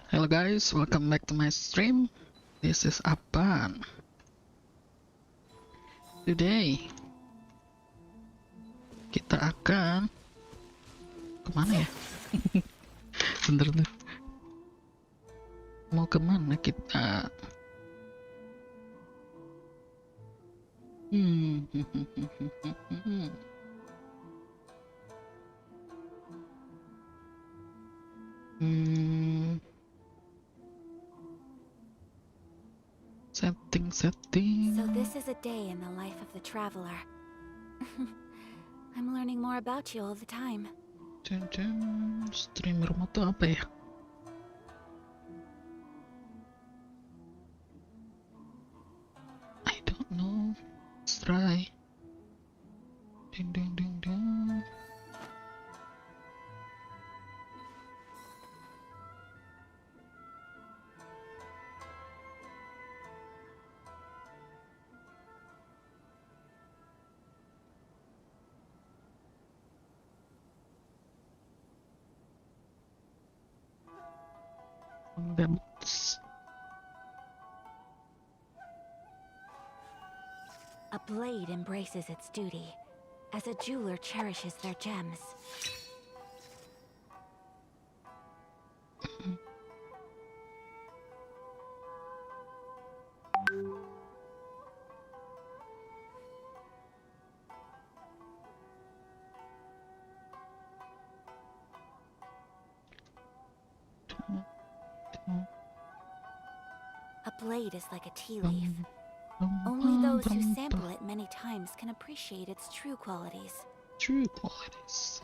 Hello guys, welcome back to my stream. This is Apan. Today kita akan kemana ya? Bentar. Mau kemana kita? Setting. So this is a day in the life of the traveler. I'm learning more about you all the time. Streamer moto apa ya? I don't know. Let's try. Ding ding ding ding. A blade embraces its duty, as a jeweler cherishes their gems. A blade is like a tea leaf. Only those who sample it many times can appreciate its true qualities. True qualities.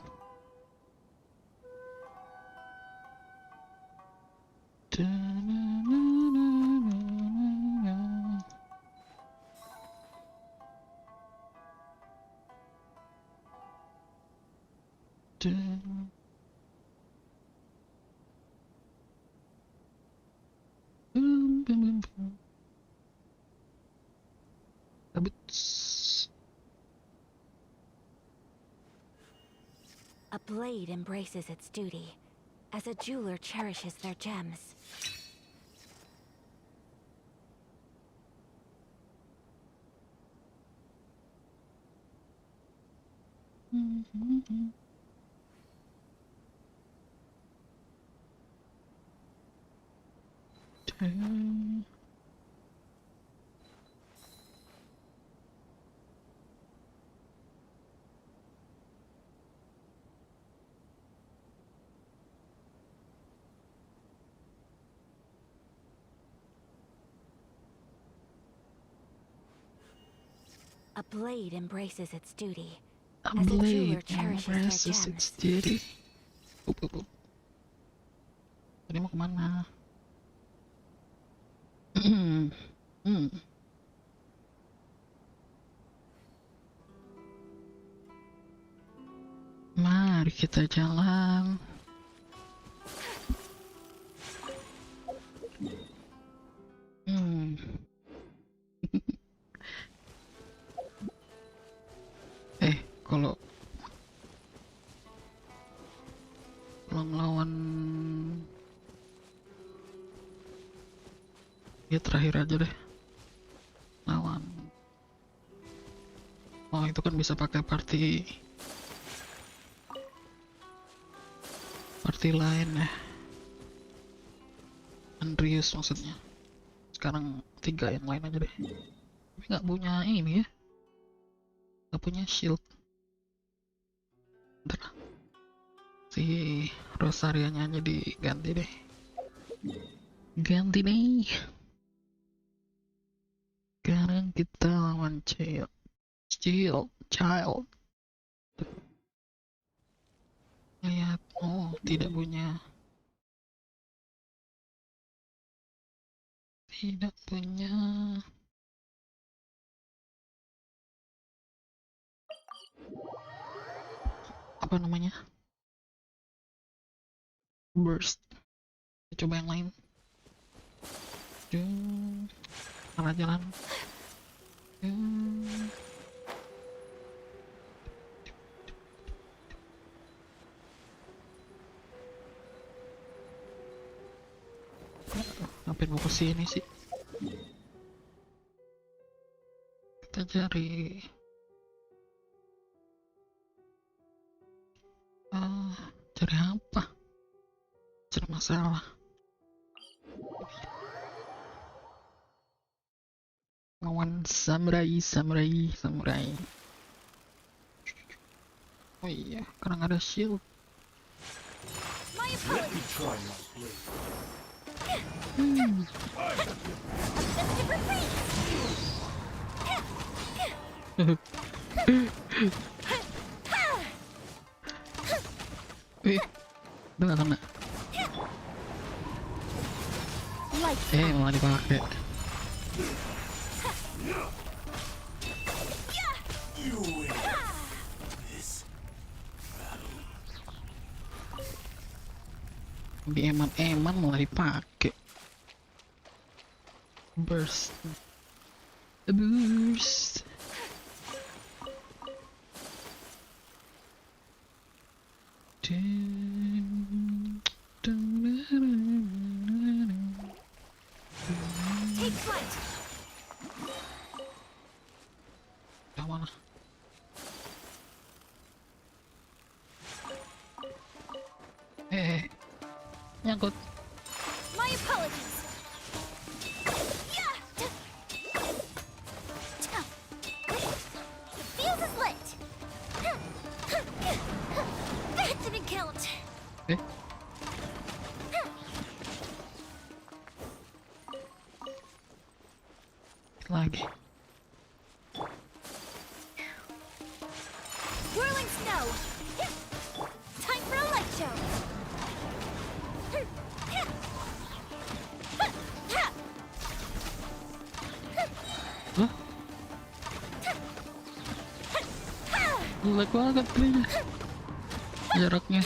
A blade embraces its duty, as a jeweler cherishes their gems. A blade embraces its duty, as a jeweler cherishes their gems. Tadi mau kemana? Mari kita jalan. Kalau ngelawan ya terakhir aja deh lawan. Oh itu kan bisa pakai party lain ya. Andrius maksudnya. Sekarang 3 yang lain aja deh. Tapi nggak punya ini ya. Nggak punya shield. Bentar. Si Rosarianya aja diganti deh. Ganti nih. Sekarang kita lawan child. Lihat, oh tidak punya apa namanya, burst. Kita coba yang lain. Arah jalan. mau ke sini sih? Kita cari cari apa? Cari masalah. Lawan samurai. Oh iya, karena nggak ada shield. My Let me apologies. try my blade. Festive retreat. Wih, udah nggak kena. Like Malah dipakai. You win this. Di eman malah dipakai. Burst. take flight. Yang mana? Nyangkut. My apologies. The fuse is lit. That didn't count. Lagi. Whirling snow. Time for a light show. Hah? Jelek banget kayaknya. Jaraknya.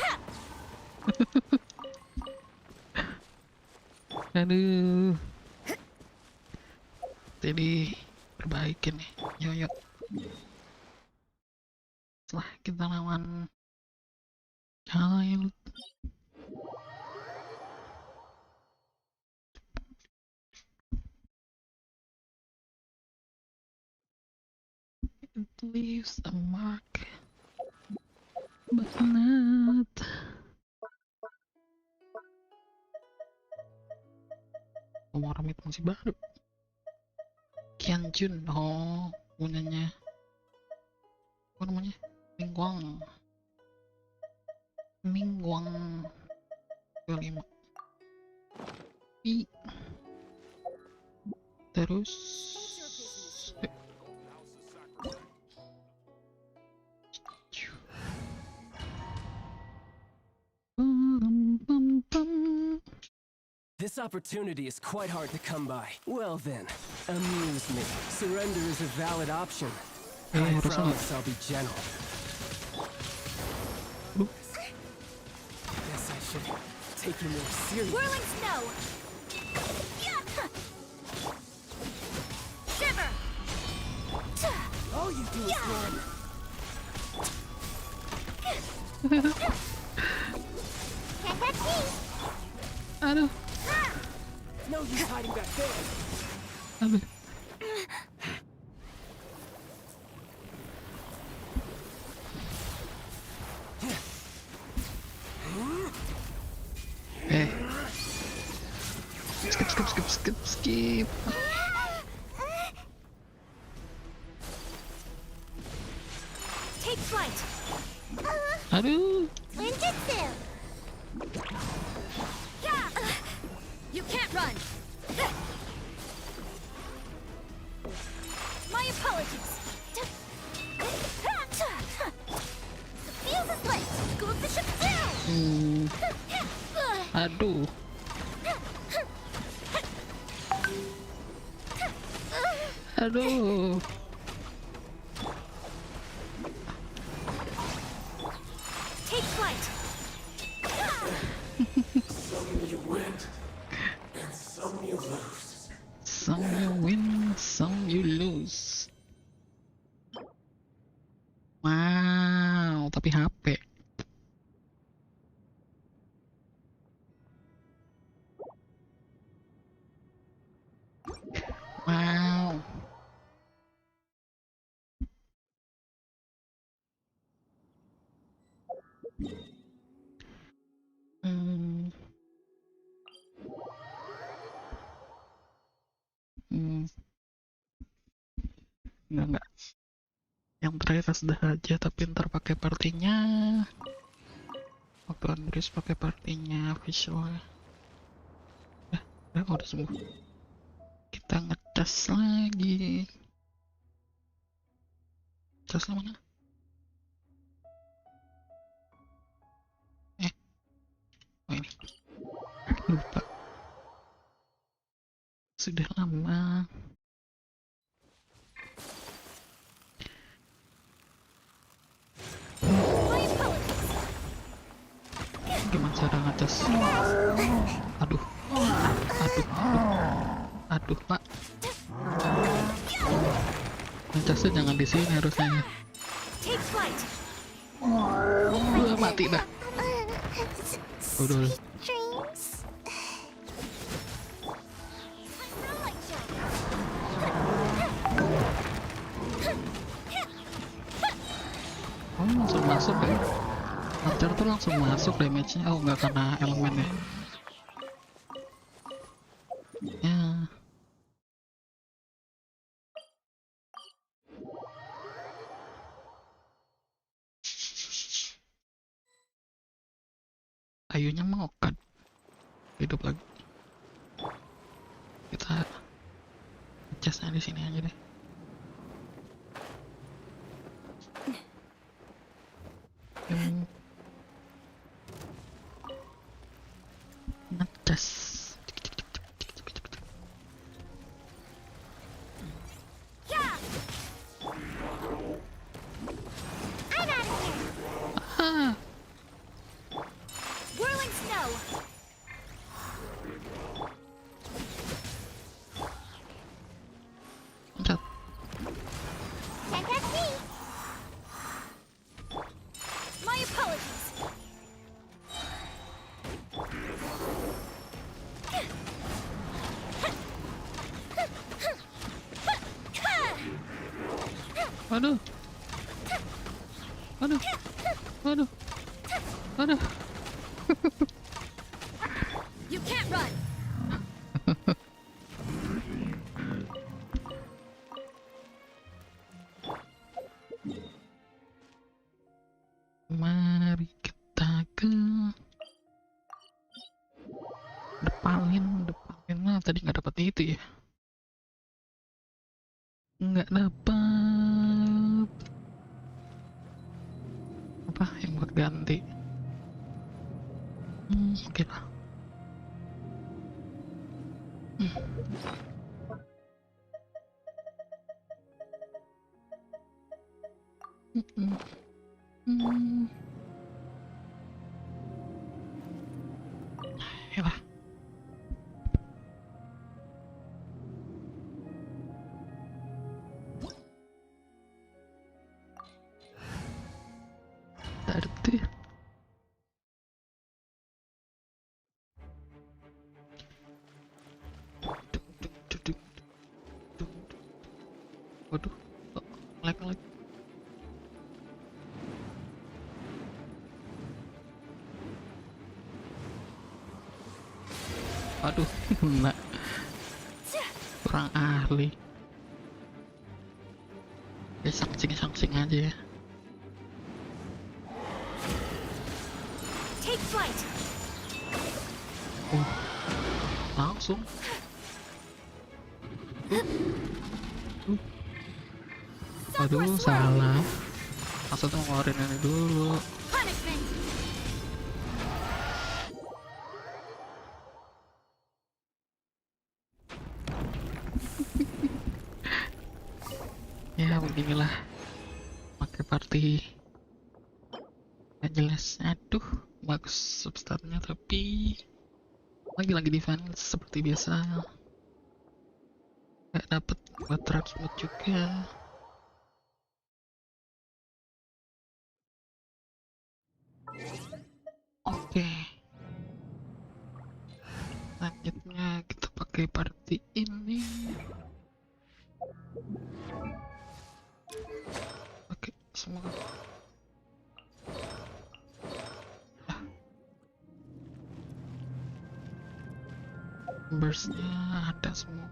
Aduh. Jadi perbaikin nih. Yuk. Setelah kita lawan child. It leaves a mark, but not. Orang itu masih baru. Kianjun, punyanya apa namanya? Mingguang 25. Terus This opportunity is quite hard to come by. Well then, amuse me. Surrender is a valid option. I promise I'll be gentle. Guess I should take you more seriously. Whirling snow. Shiver. All you do is run. Can't catch me. aduh. No use hiding back there. Aduh. Skip. Take flight. Aduh. Ninjutsu. You can't run. My apologies. The fuse is lit. Go the ship down. Aduh. Aduh. Take flight. Some you win, and some you lose. Some you win, some you lose. Wow, tapi HP. Enggak, yang terakhir sudah aja, tapi ntar pakai partinya waktu Andres, pakai partinya visual. Udah sembuh, kita ngecas lagi. Casnya mana? Oh ini, lupa, sudah lama. Gimana cara ngecas? Aduh, Pak. Ngecasnya jangan di sini harusnya. Take flight. Udah mati dah. Udah. Dreams. Oh, langsung masuk ya. Launcher tuh langsung masuk damage-nya. Oh, nggak kena elemennya. Ya. Ayunya mengokat. Hidup lagi. Kita ngecasnya di sini aja deh. Ngecas. I'm out of here. Ah, Whirling snow. loncat. Can't catch me. My apologies. Waduh. You can't run. Mari kita ke depanin lah. Tadi nggak dapat itu ya. Nggak dapat apa yang buat ganti. Oke lah. Yalah. Tadi waduh, lag. Aduh, kena. Kurang ahli. Ya sangsing aja ya. Take flight. Langsung. Aduh, salah. Maksudnya ngeluarin ini dulu. Punishment. Ya beginilah pakai party nggak jelas. Aduh, bagus substannya tapi lagi defense seperti biasa. Nggak dapet buat transmute juga. Oke, selanjutnya kita pakai party ini. Oke, semua. Burstnya ada semua.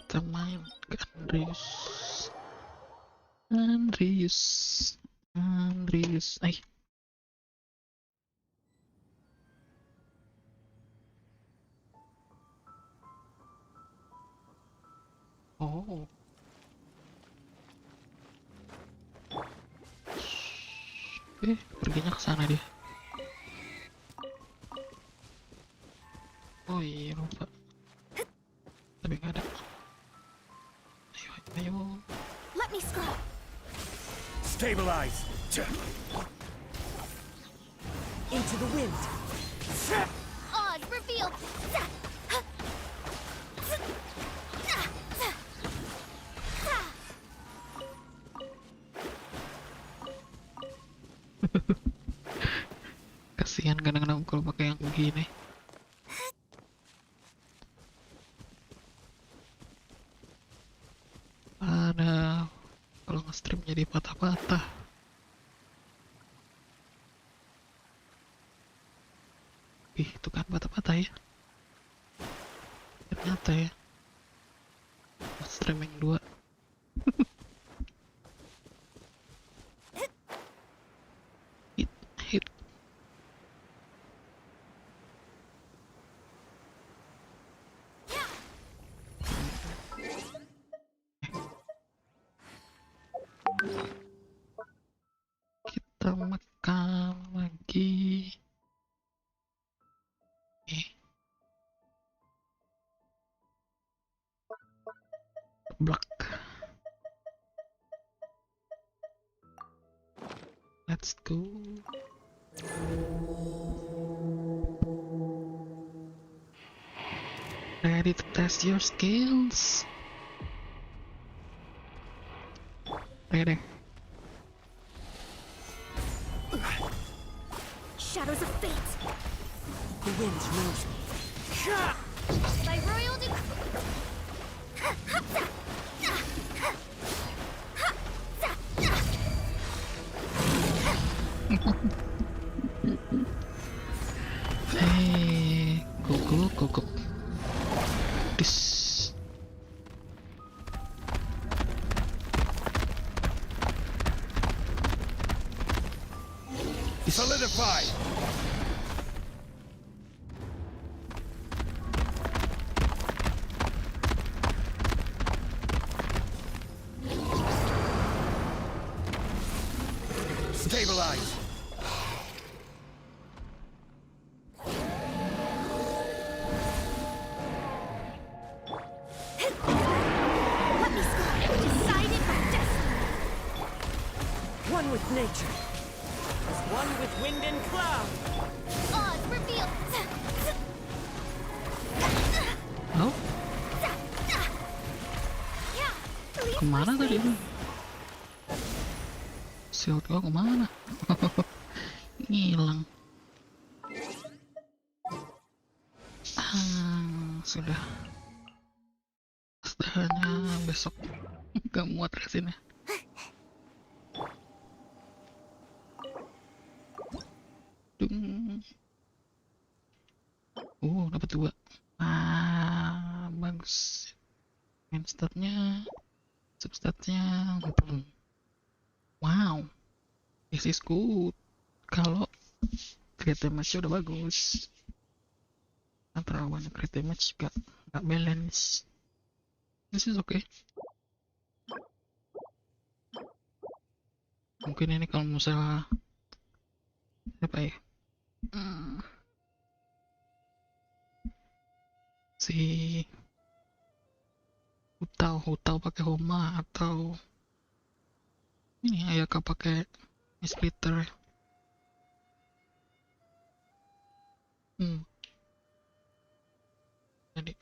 kita main ke Andrius. Oh, perginya ke sana dia. Oh iya, lupa. Tapi nggak ada. Ayo. Let me scrap. Stabilize. Into the wind. Odd reveal. Kasihan kadang-kadang kalau pakai yang begini. Ada kalau nge-stream jadi patah-patah. Ih, itu kan patah-patah ya. Ternyata ya. Streaming 2. Hit. Kita makan lagi. Blok. Let's go. Ready to test your skills. Ready. Shadows of fate. The wind knows me. By royal decree. Hey, go. This. Solidify. Stabilize. Let me scrap. Decided by destiny. One with nature. As one with wind and cloud. Odd reveal. Oh, Yeah. Leave kemana my tadi space. tuh? Shield gua kemana? Hilang. Sudah. Setidaknya besok gak muat resinnya. Dung. Dapat 2. Bagus. Main statnya, substatnya, wow, this is good. Kalau crit damage udah bagus, kan terlalu banyak crit damage gak balance. This is okay. Mungkin ini kalau misalnya apa ya, si Hutau pakai Homa atau ini Ayaka pakai splitter. Jadi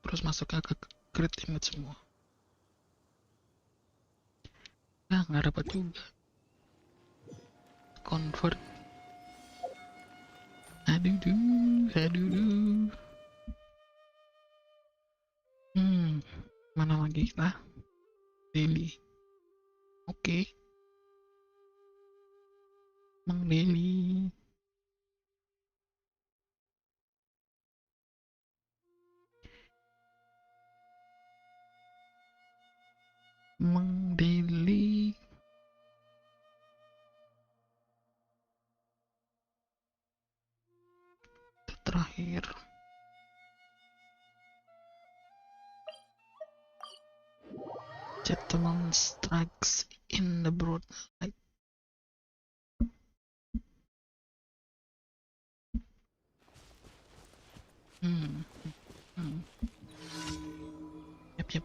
terus masuknya ke crit damage semua. Nah, nggak dapat juga convert. Aduh. Mana lagi kita? Daily. Oke. Mang Daily. terakhir. Gentleman strikes in the broad light.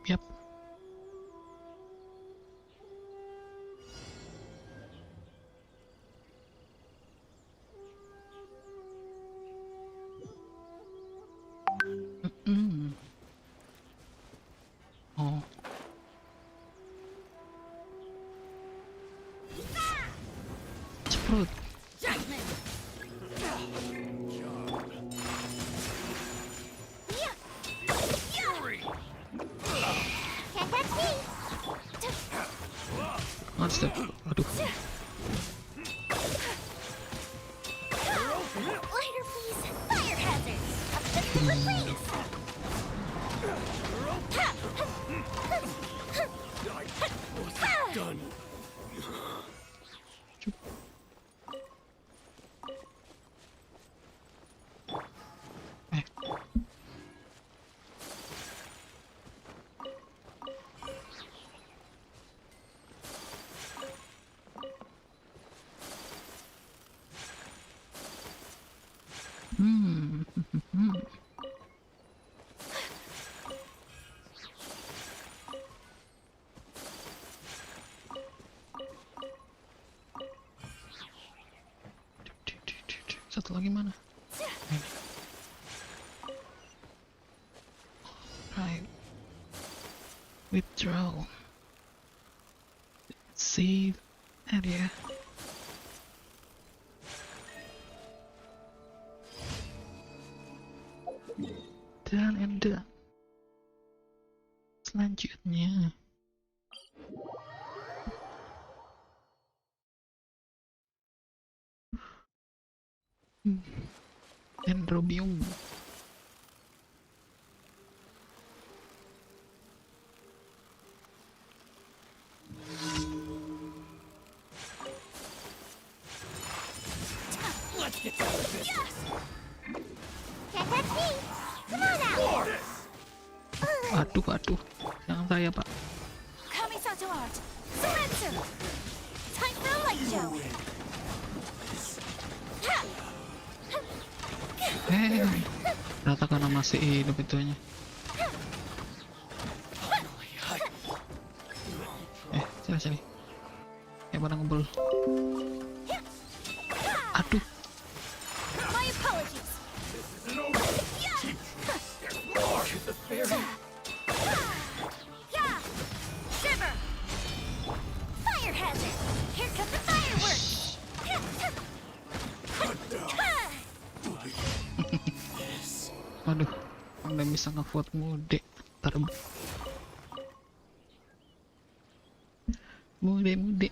Yap. Oh. Ceprut. Step. Aduh. Lighter, please. Fire hazard. Objective replaced. Done. Eh. Satu lagi mana? Ini. Right. Withdraw. Save area. Dan ada selanjutnya. Dendrobium. Let's get down to this. Can't touch me. Come on out. Aduh. Jangan saya, Pak. Kamisato art. Surrender. Time for a light show. Ternyata karena masih hidup itunya. Sini. Pada ngumpul. Aduh. My apologies. Shiver. Fire hazard. Here come the fireworks. Aduh. Udah bisa ngevote mude. Mude.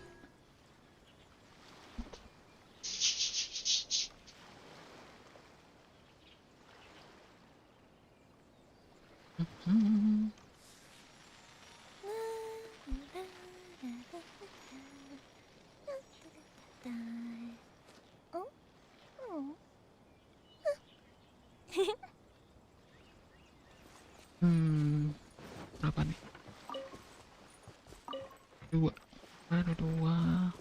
Berapa nih? 2. Ada 2.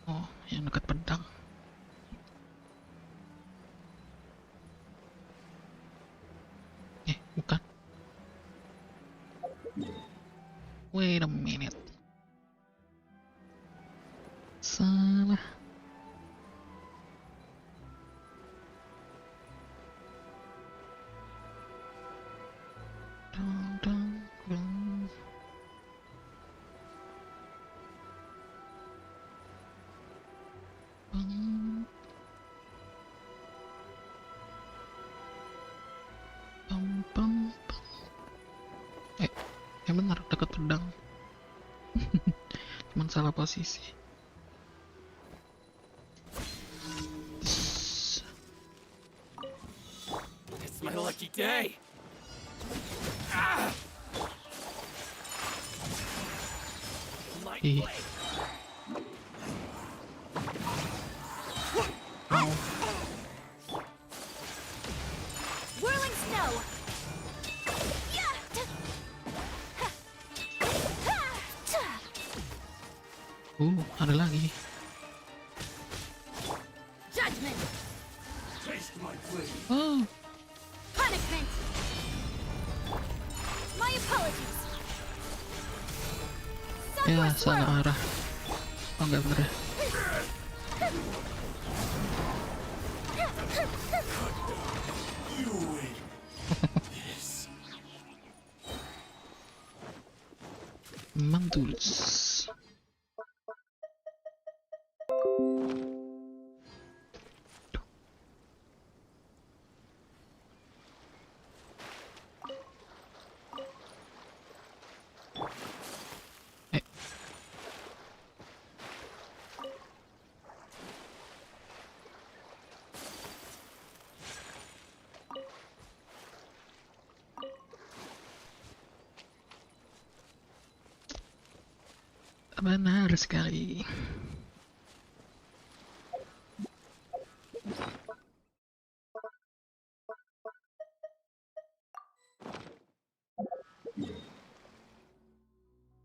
Oh, yang dekat pedang. Bukan. Wait a minute. Pam, pam, pam, pam. Bener deket pedang. Cuman salah posisi. It's my lucky day. Light Ih, blade. mau. Whirling snow! Yeah! Ada lagi. Judgment! Taste my blade. Oh, Punishment! My apologies! ya Sunburst salah whirl! arah. Oh enggak bener ya. You win. This. Mantuls. Eh, benar sekali.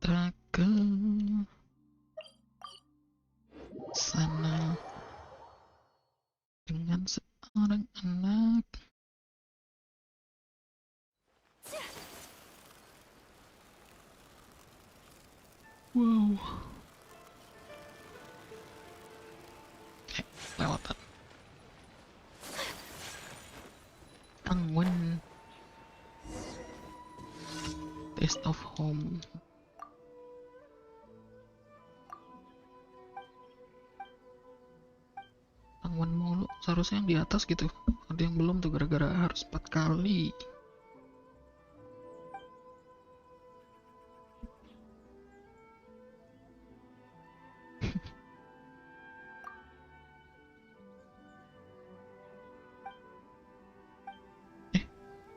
Tak ke sana dengan seorang anak. Wow. Lewatan. Anggun. Taste of home. Anggun mulu. Seharusnya yang di atas gitu. Ada yang belum tuh gara-gara harus 4 kali.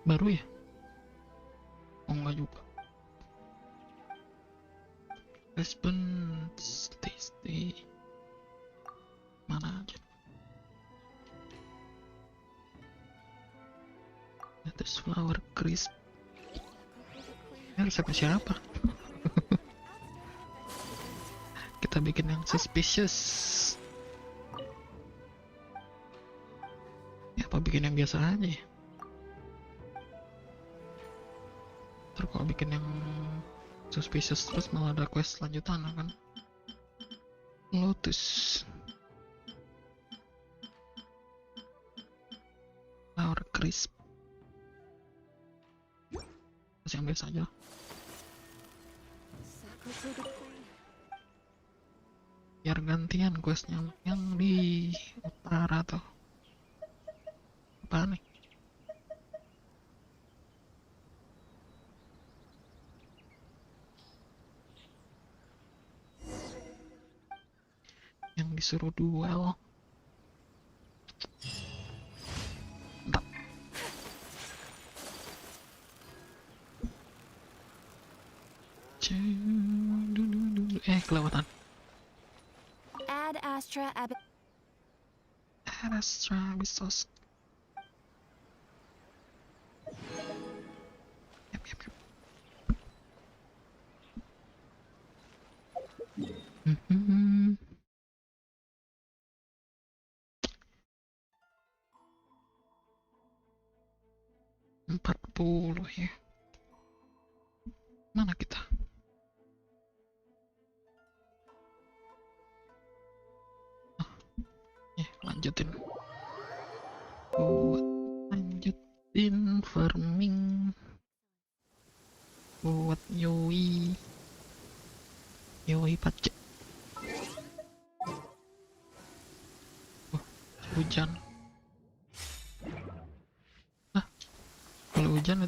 Baru ya? Oh enggak juga. Response tasty. Mana aja? Lettuce flower crisp. Ini resepnya siapa? Kita bikin yang suspicious. Ya apa bikin yang biasa aja ya? Ntar kalau bikin yang suspicious terus malah ada quest lanjutan kan? Lotus flower crisp. Masih yang biasa aja lah. Biar gantian questnya yang di utara tuh. Apa nih? Yang disuruh duel. Entah. Kelewatan. Ad Astra Ab... Astra Bistos. Yap. Mhm. 40 ya. Mana kita? Lanjutin. Lanjutin farming. Buat Yoi Pace. Hujan. Ah, kalau hujan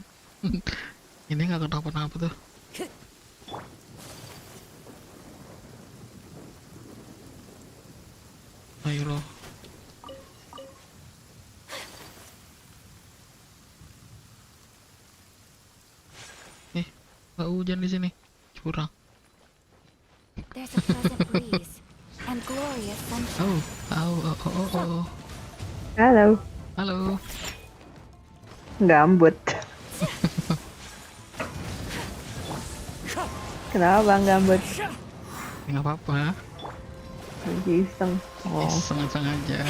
ini nggak kenapa-napa tuh. Ayo loh. Nggak hujan di sini. Curang. There's a pleasant breeze and glorious sunshine. Oh. Halo, Halo. gambut. Kenapa bang gambut? Nggak apa-apa. Lagi iseng. Oh, Iseng-iseng aja.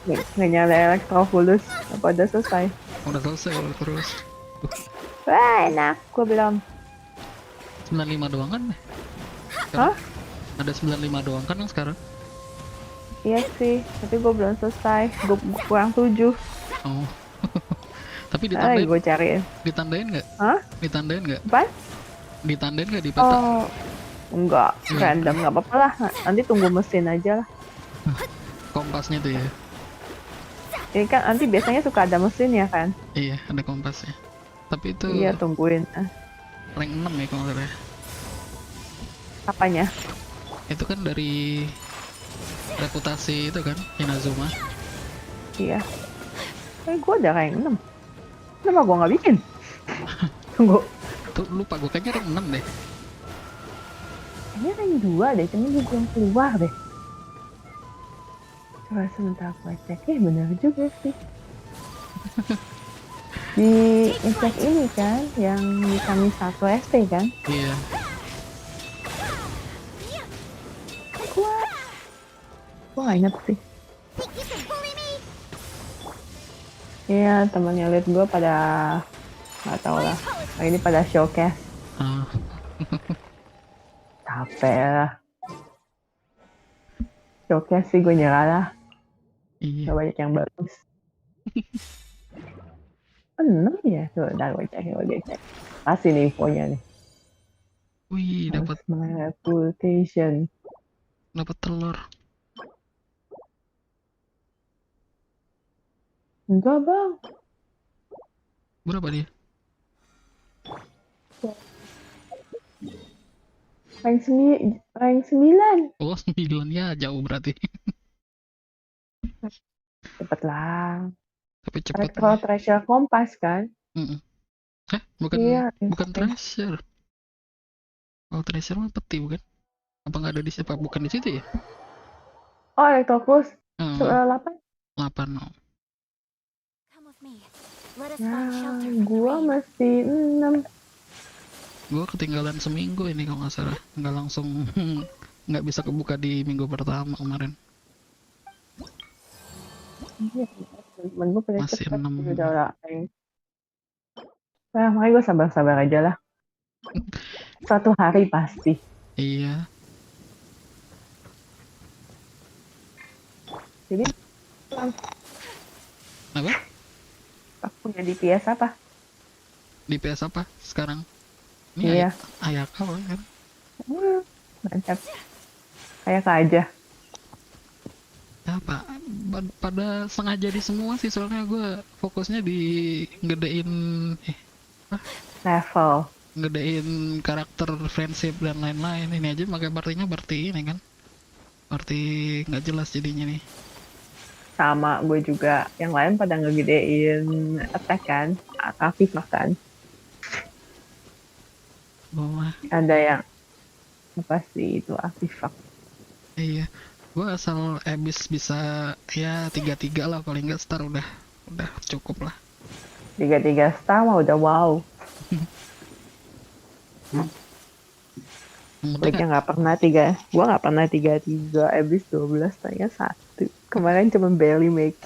nggak nyala elektrofulus. Apa udah selesai? Udah selesai kalau terus. Wah, enak. Gua belum. 95 doang kan? Hah? Ada 95 doang kan yang sekarang? Iya sih, tapi gua belum selesai. Gua kurang 7. Oh. Tapi Ay, ditandain, gua cariin. ditandain nggak? Hah? Ditandain nggak? Apa? Ditandain nggak di peta? Oh, enggak. Random, nggak apa-apa lah. Nanti tunggu mesin aja lah. Kompasnya tuh ya? Ini kan nanti biasanya suka ada mesin ya kan? Iya, ada kompasnya. Tapi itu Iya, tungguin. rank 6 ya kalau nggak salah ya. Apanya? Itu kan dari reputasi itu kan, Inazuma. Iya. Gua ada rank 6. Kenapa gua nggak bikin? Tunggu. Tuh lupa gue kayaknya rank 6 deh. Kayaknya rank 2 deh, cuma gue belum keluar deh. Coba sebentar gue cek. Bener juga sih. Di ngecek ini kan, yang di kami 1 ST kan? Iya. Gue gak inget sih. Iya, temannya liat gue pada nggak tau lah. Ini pada showcase. Ah, Capek lah. Showcase sih gue nyerah lah. iya. Gak banyak yang bagus. 6 ya? Tuh, ntar gue cek. Kasih nih infonya nih. Wih, dapat Reputation. telur. Enggak bang. Berapa dia? Rank 9. Oh, 9 ya, jauh berarti. Cepet lah. Tapi cepet Kalau ya. treasure kompas kan? Mm-mm. Bukan Iya. treasure. Kalau treasure mah peti bukan? Apa nggak ada di siapa? Bukan di situ ya? Oh, Electocus. Hmm, 8. 8. Oh. Come with me. Let us Nah, find shelter from the gua rain. masih 6. Gue ketinggalan seminggu ini kalau nggak salah. Nggak langsung nggak bisa kebuka di minggu pertama kemarin. Iya, temen gue pada Masih cepet 6. sih, udah rank. Nah, makanya gue sabar-sabar aja lah. Suatu hari pasti. Iya. Jadi, Apa? aku punya DPS apa? Di PS apa sekarang? Ini Iya. Ayaka kan? Mantap. Kayak aja. Ya, pada setengah jadi semua sih, soalnya gue fokusnya di ngedein Level. ngedein karakter friendship dan lain-lain. Ini aja pakai partinya party ini kan, party nggak jelas jadinya nih. Sama gue juga. Yang lain pada ngegedein attack kan. Aktif makan. Bawah. Ada yang apa sih itu artifak. Iya, gue asal abis bisa ya 3-3 lah, paling nggak star udah cukup lah. 3 star mah udah wow. Mereka nggak pernah 3. Gua nggak pernah 3 abis 12 tanya 1. Kemarin cuma barely make.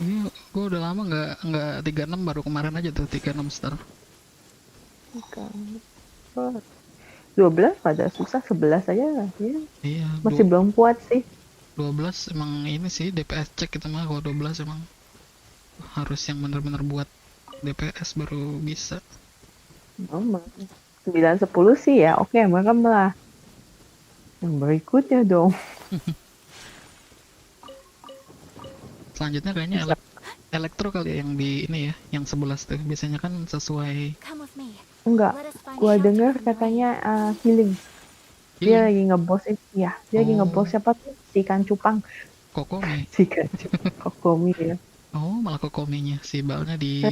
Iya, gue udah lama nggak 36, baru kemarin aja tuh 36 star. 12 pada susah, 11 aja lah ya. Iya, Masih belum kuat sih. 12 emang ini sih DPS cek itu mah. Kalau 12 emang harus yang bener-bener buat DPS baru bisa. 9-10 sih ya, oke, merem lah. Yang berikutnya dong. Selanjutnya kayaknya Bisa. elektro kali ya, yang di ini ya, yang 11 tuh biasanya kan sesuai Come with me. Enggak. Let us find Gua shelter dengar from the rain. katanya healing. Dia healing. lagi ngebos ini. Ya, dia lagi ngebos Oh, siapa tuh? Si ikan cupang. kokomi. Si ikan cupang. Kokomi ya. Oh, malah kokominya si balnya di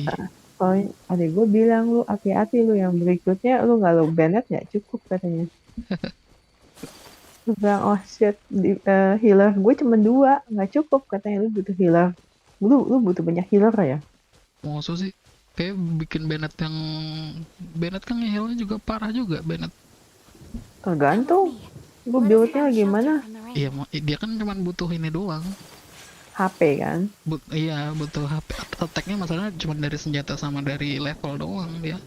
Oh, adik gue bilang lu hati-hati lu yang berikutnya lu nggak lu banet nggak cukup katanya. Lu bilang oh shit healer gue cuma 2 nggak cukup katanya lu butuh healer. Lu butuh banyak healer ya. musuh sih. Kayak bikin Bennett yang Bennett kan healnya juga parah juga Bennett. Come with Tergantung me. lu Let us buildnya find gimana. shelter from the rain. Iya, dia kan cuman butuh ini doang. HP kan. Iya, butuh HP. Attack-nya masalahnya cuma dari senjata sama dari level doang dia.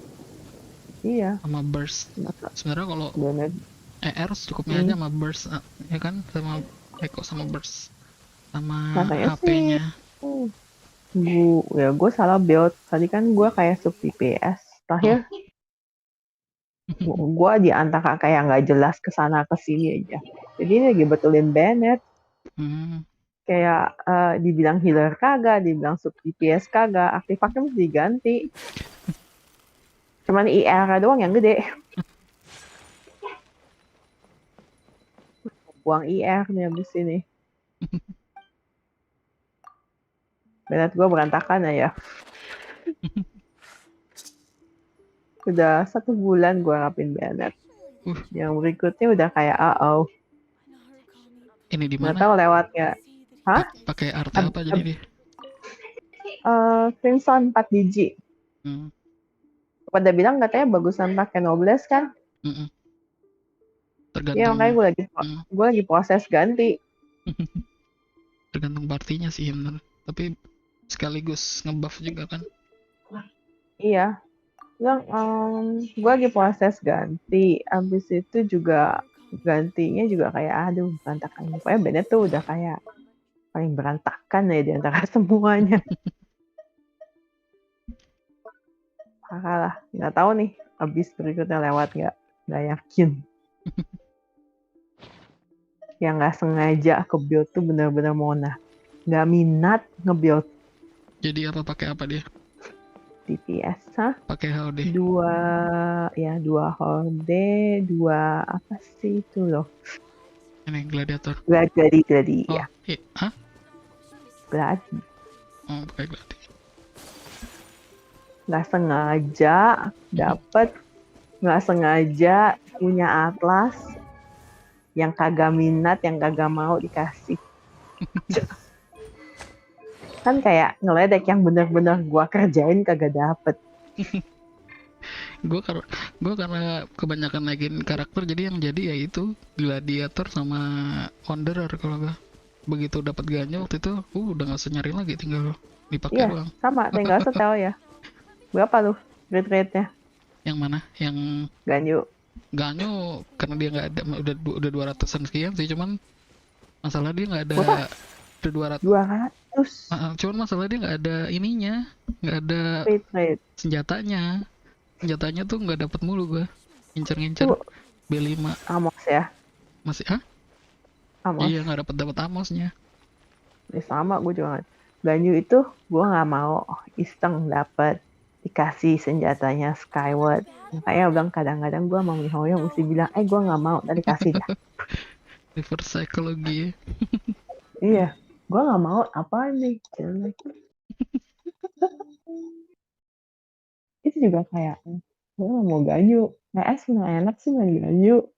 Iya. Sama burst. Masa Sebenarnya kalau banet. ER cukupnya aja sama burst, ya kan, sama Echo sama burst, sama Katanya sih HP-nya. gue salah build tadi kan gue kayak sub DPS terakhir gue di antara kayak nggak jelas kesana kesini aja jadi ini lagi betulin Bennett Hmm, kayak dibilang healer kagak dibilang sub DPS kagak artefaknya mesti diganti cuman IR doang yang gede buang IR nih abis ini Bennett gue berantakan ya udah 1 bulan gue rapin Bennett yang berikutnya udah kayak ini di nggak mana? tahu lewat nggak hah Pakai arte apa jadi dia? Crimson 4 biji Hmm, pada bilang katanya bagusan pakai Nobles kan mm-mm. iya makanya Tergantung, gue lagi proses ganti tergantung partinya sih bener. Tapi sekaligus ngebuff juga kan. iya bilang gue lagi proses ganti abis itu juga gantinya juga kayak aduh berantakan pokoknya Bennett tuh udah kayak paling berantakan ya di antara semuanya parah lah nggak tahu nih abis berikutnya lewat nggak yakin yang nggak sengaja ke build tuh bener-bener Mona nggak minat nge-build Jadi apa, pakai apa dia? DPS hah Pakai HOD. 2 horde 2 apa sih itu loh Ini gladiator. gladi Oh, ya hah? gladi Oh, pakai gladi. nggak sengaja dapet nggak sengaja punya atlas yang kagak minat yang kagak mau dikasih kan kayak ngeledek yang bener-bener gua kerjain kagak dapet Gue karena kebanyakan naikin karakter, jadi yang jadi ya itu gladiator sama wanderer. Kalau gue begitu dapat ganyo waktu itu udah nggak usah nyari lagi, tinggal dipakai iya doang. sama tinggal setel ya berapa lu rate-nya Yang mana? Yang ganyu ganyo karena dia nggak ada, udah 200-an sekian sih, cuman masalah dia nggak ada. Wah. Udah 200. 200 Cuman masalah dia nggak ada ininya, nggak ada rate senjatanya tuh nggak dapet mulu. Gue ngincer tuh B5 Amos ya masih Amos iya, nggak dapet Amosnya. ya, sama gue juga ganyu itu gue nggak mau iseng dapet dikasih senjatanya Skyward makanya bilang kadang-kadang gue sama Mihoyo mesti bilang gue nggak mau tadi kasih dah Reverse psychology ya. iya gue nggak mau apa nih itu juga kayak gue nggak mau ganyu PS nggak enak sih main ganyu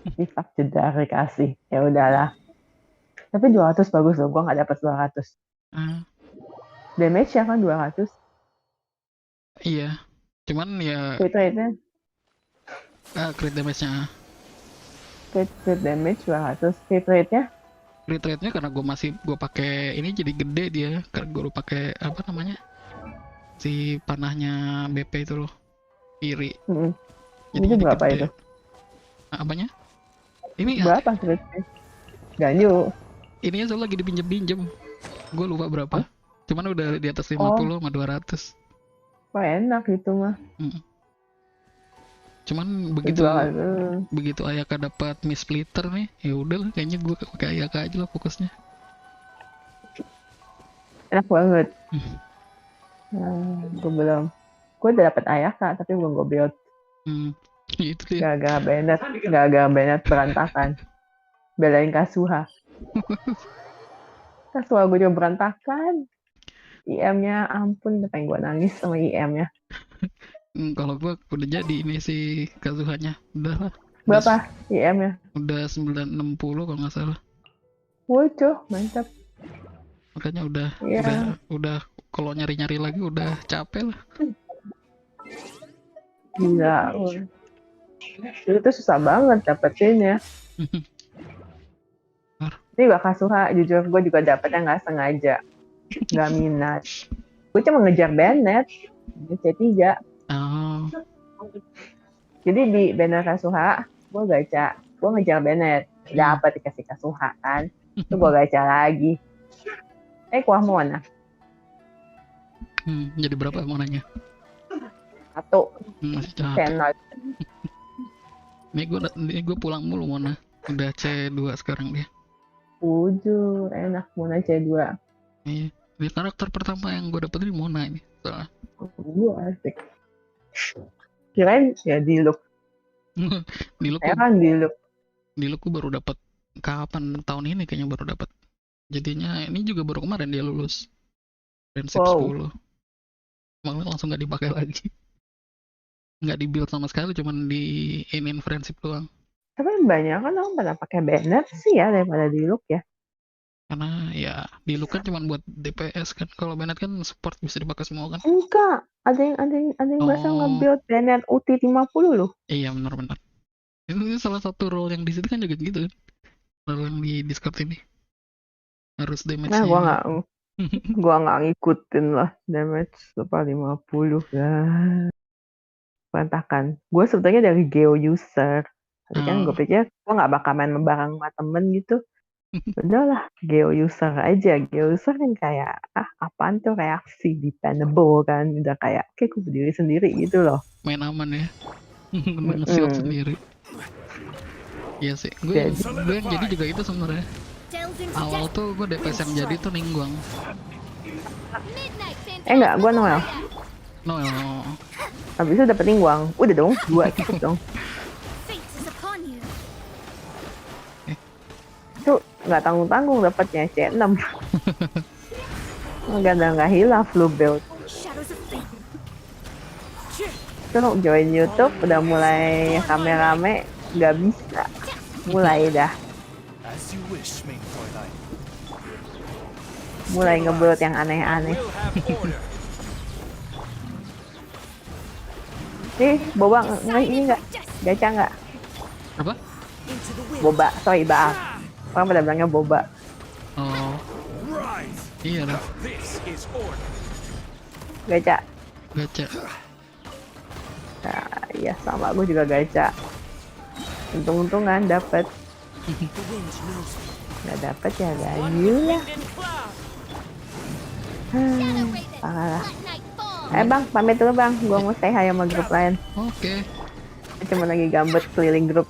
Ifak jeda dikasih ya udahlah tapi 200 bagus loh gue nggak dapet 200 damage ya kan 200 Iya, cuman ya crit rate-nya crit damage-nya, crit damage 200 crit rate-nya crit rate-nya karena gue pakai ini jadi gede dia, karena gue pakai apa namanya, si panahnya BP itu loh, iri. Jadi itu berapa gede. itu? Apanya? Ini Berapa crit rate? Ganyu. Ininya soalnya lagi dipinjem-pinjem, gue lupa berapa. Cuman udah di atas 50 sama 200. Wah enak itu mah. Cuman begitu Ayaka dapat Miss Splitter nih, ya udah lah kayaknya gue pakai Ayaka aja lah fokusnya. Enak banget. Hmm. Gue belum. Gue udah dapet Ayaka tapi belum gue build. Itu dia. Gak Bennett berantakan. Belain Kasuha. Kasuha gue juga berantakan. IM-nya ampun, udah pengen gue nangis sama IM-nya. Kalau gue udah jadi ini sih Kazuhanya. Udah lah. Berapa IM-nya? Udah 960 kalau nggak salah. Wucuh, mantap. Makanya Iya. udah kalau nyari-nyari lagi udah capek lah. Gila. Itu susah banget dapetin ya. Ini gak Kasuha, jujur gue juga dapetnya nggak sengaja. Gak minat. Gue cuma ngejar Bennett. Di C3. Oh. Jadi di banner Kasuha, gue gacha. Gue ngejar Bennett. Dapat dikasih Kasuha kan. Terus gue gacha lagi. Kuah Mona. Jadi berapa mau nanya? 1. Masih capek. Channel. Ini gue pulang mulu Mona. Udah C2 sekarang dia. Jujur, enak Mona C2. Iya. Ini karakter pertama yang gue dapetin Mona ini. Soalnya. Asik. Kirain ya Diluc. Diluc gue baru dapat kapan tahun ini kayaknya baru dapat. Jadinya ini juga baru kemarin dia lulus. Friendship 10. Malah langsung gak dipakai lagi. Nggak di build sama sekali, cuman di in friendship doang. Tapi banyak kan orang pada pakai Bennett sih ya daripada Diluc ya. Karena ya Diluc kan cuma buat DPS kan. Kalau Bennett kan support bisa dipakai semua kan. Enggak, ada yang biasa nge-build Bennett UT 50 loh. Iya benar-benar. Itu salah satu role yang di situ kan juga gitu kan. Role yang di Discord ini. Harus damage-nya. Nah, gua nggak ngikutin lah damage 50 lah. Berantakan. Gue sebetulnya dari Geo user. Tapi kan gue pikir gue nggak bakal main bareng sama temen gitu. Udahlah, Geo user aja. Geo user kan kayak, apaan tuh reaksi dependable kan. Udah kayak, gue berdiri sendiri gitu loh. Main aman ya. Nge-shield sendiri. Iya sih. Gue yang jadi juga itu sebenarnya. Awal tuh gue DPS yang jadi tuh Ningguang. Enggak, gue Noel. Habis itu dapet Ningguang. Udah dong, 2 cukup dong. Itu nggak tanggung-tanggung dapatnya C6. Nggak hilaf lu build. Tuh join YouTube udah mulai rame-rame nggak bisa. Mulai dah. Mulai nge-build yang aneh-aneh. Boba ini nggak gacha nggak? Apa? Boba, sorry Baak. Orang pada bilangnya boba. Oh. Iya lah. Gacha. Nah, iya sama gue juga gacha. Untung-untungan dapet. Nggak dapet ya gayu lah. Parah. Bang, pamit dulu bang. Gue mau say hi sama grup lain. Oke. Cuma lagi gambet keliling grup.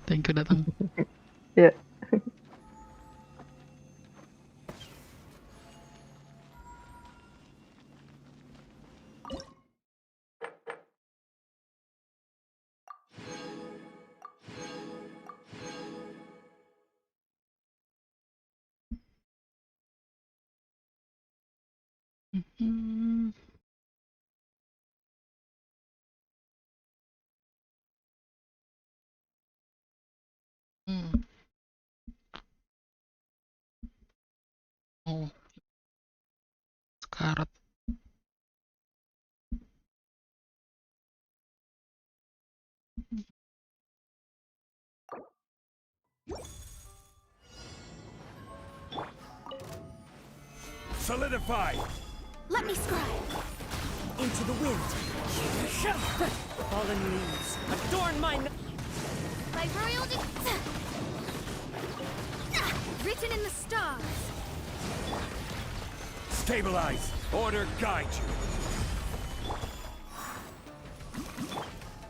Thank you datang. Ya. Oh. Sekarat. Solidify! Let me scribe. Into the wind. Fallen leaves. Adorn my... My royal written in the stars. Stabilize! Order guide you!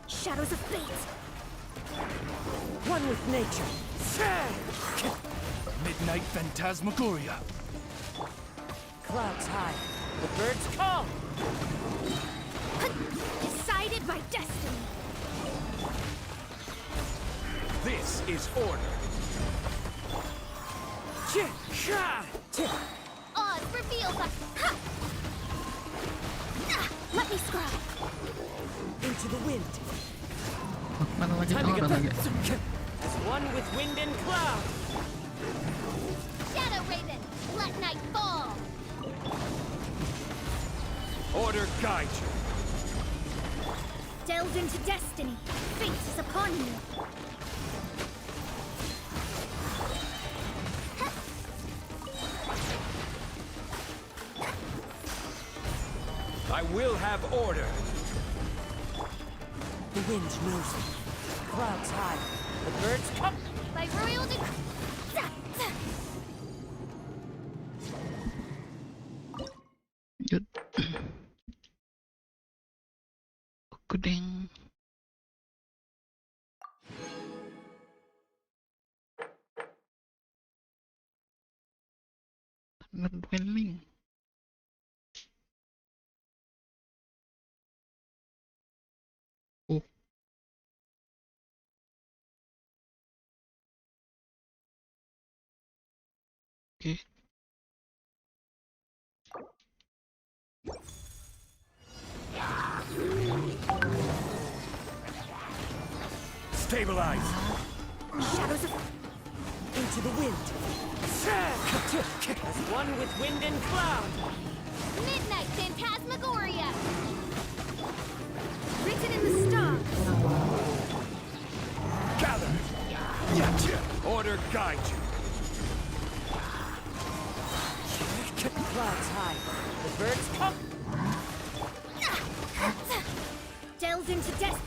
Shadows of fate. One with nature. Midnight Phantasmagoria! Clouds high. The birds call. Decided by destiny. This is order. Oz reveals us. Ha! Let me scribe. Into the wind. Mana lagi Time to orang lagi. get as one with wind and cloud. Shadow Raven, let night fall. Order guide you. Delve into destiny. Fate is upon you. I will have order. The wind knows it. Clouds high. The birds come. By royal decree. Good. Kuding. Dwelling. Oh. Okay. Stabilize. Shadows of Into the wind. As one with wind and cloud. midnight phantasmagoria. Written in the stars. Gather. Order guide you. Clouds high. The birds come. Delve into destiny.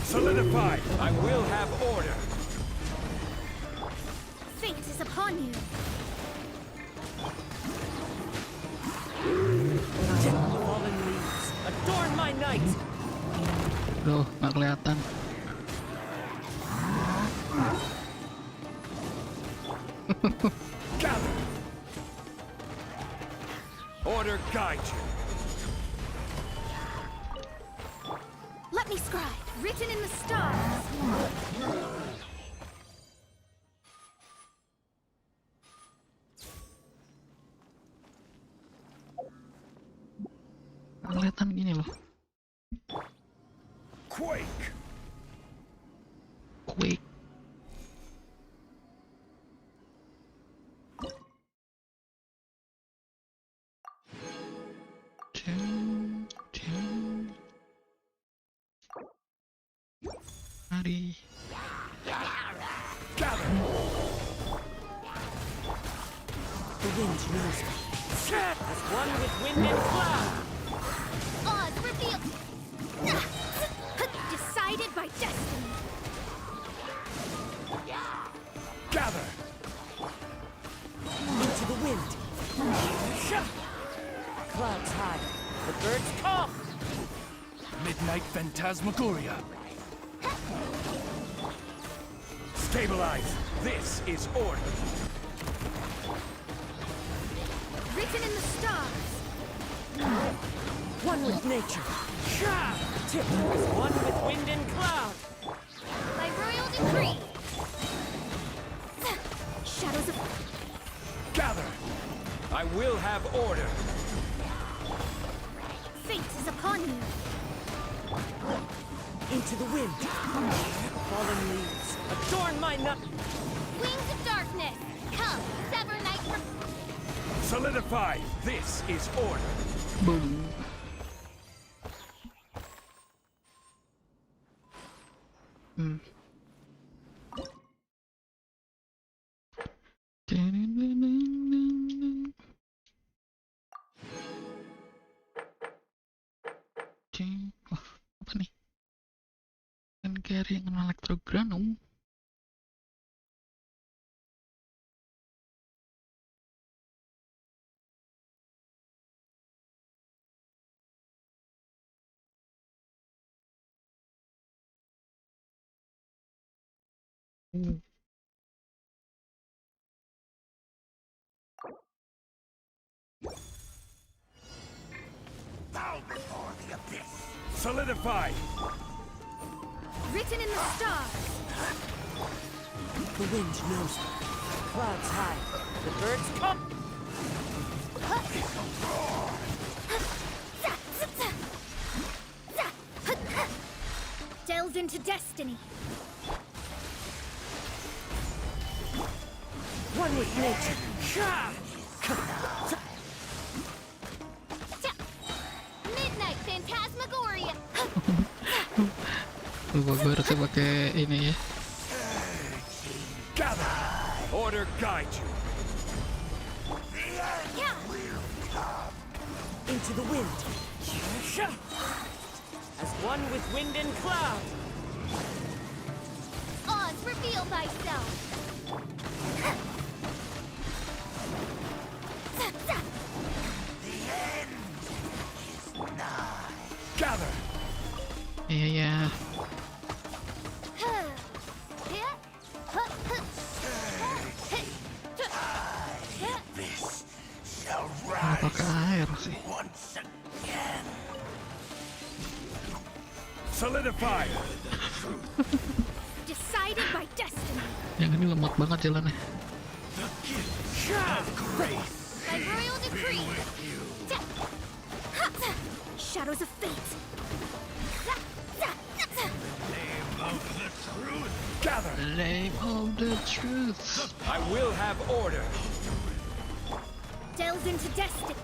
Solidify. I will have order. Fate is upon you. Fallen leaves. Adorn my night. Duh, nggak kelihatan. Gather. Order guide you. Let me scribe. Written in the stars. Nggak kelihatan gini loh. Quake. Quake. Jeng, jeng. Mari. Gather. The wind knows it. As one with wind and cloud. Oz revealed. Decided by destiny. Gather. Into the wind. Clouds high. The birds come. Midnight phantasmagoria. Stabilize. This is order. Written in the stars. One with nature. As one with wind and cloud. By royal decree. Shadows of Gather. I will have order. fate is upon you. Into the wind. Fallen leaves. Adorn my night. Wings of darkness. Come, sever night from Solidify. This is order. Boom. Hmm. Cing. Wah, apa nih? Kan carry yang elektrogranum. Solidify! Written in the stars. The wind knows me. Clouds high. The birds come. Delve into destiny. One with nature. Midnight Phantasmagoria. Lupa gue harusnya pakai ini ya. Gather! Order guide you. Into the wind. As one with wind and cloud. Oz, reveal thyself. Gather! Iya. This shall Kenapa pakai air sih? once again. Solidify! Decided by destiny. Yang ini lemot banget jalannya. The gift of grace! By royal decree. Shadows of fate. Gather! Name of the truth. I will have order! Delve into destiny.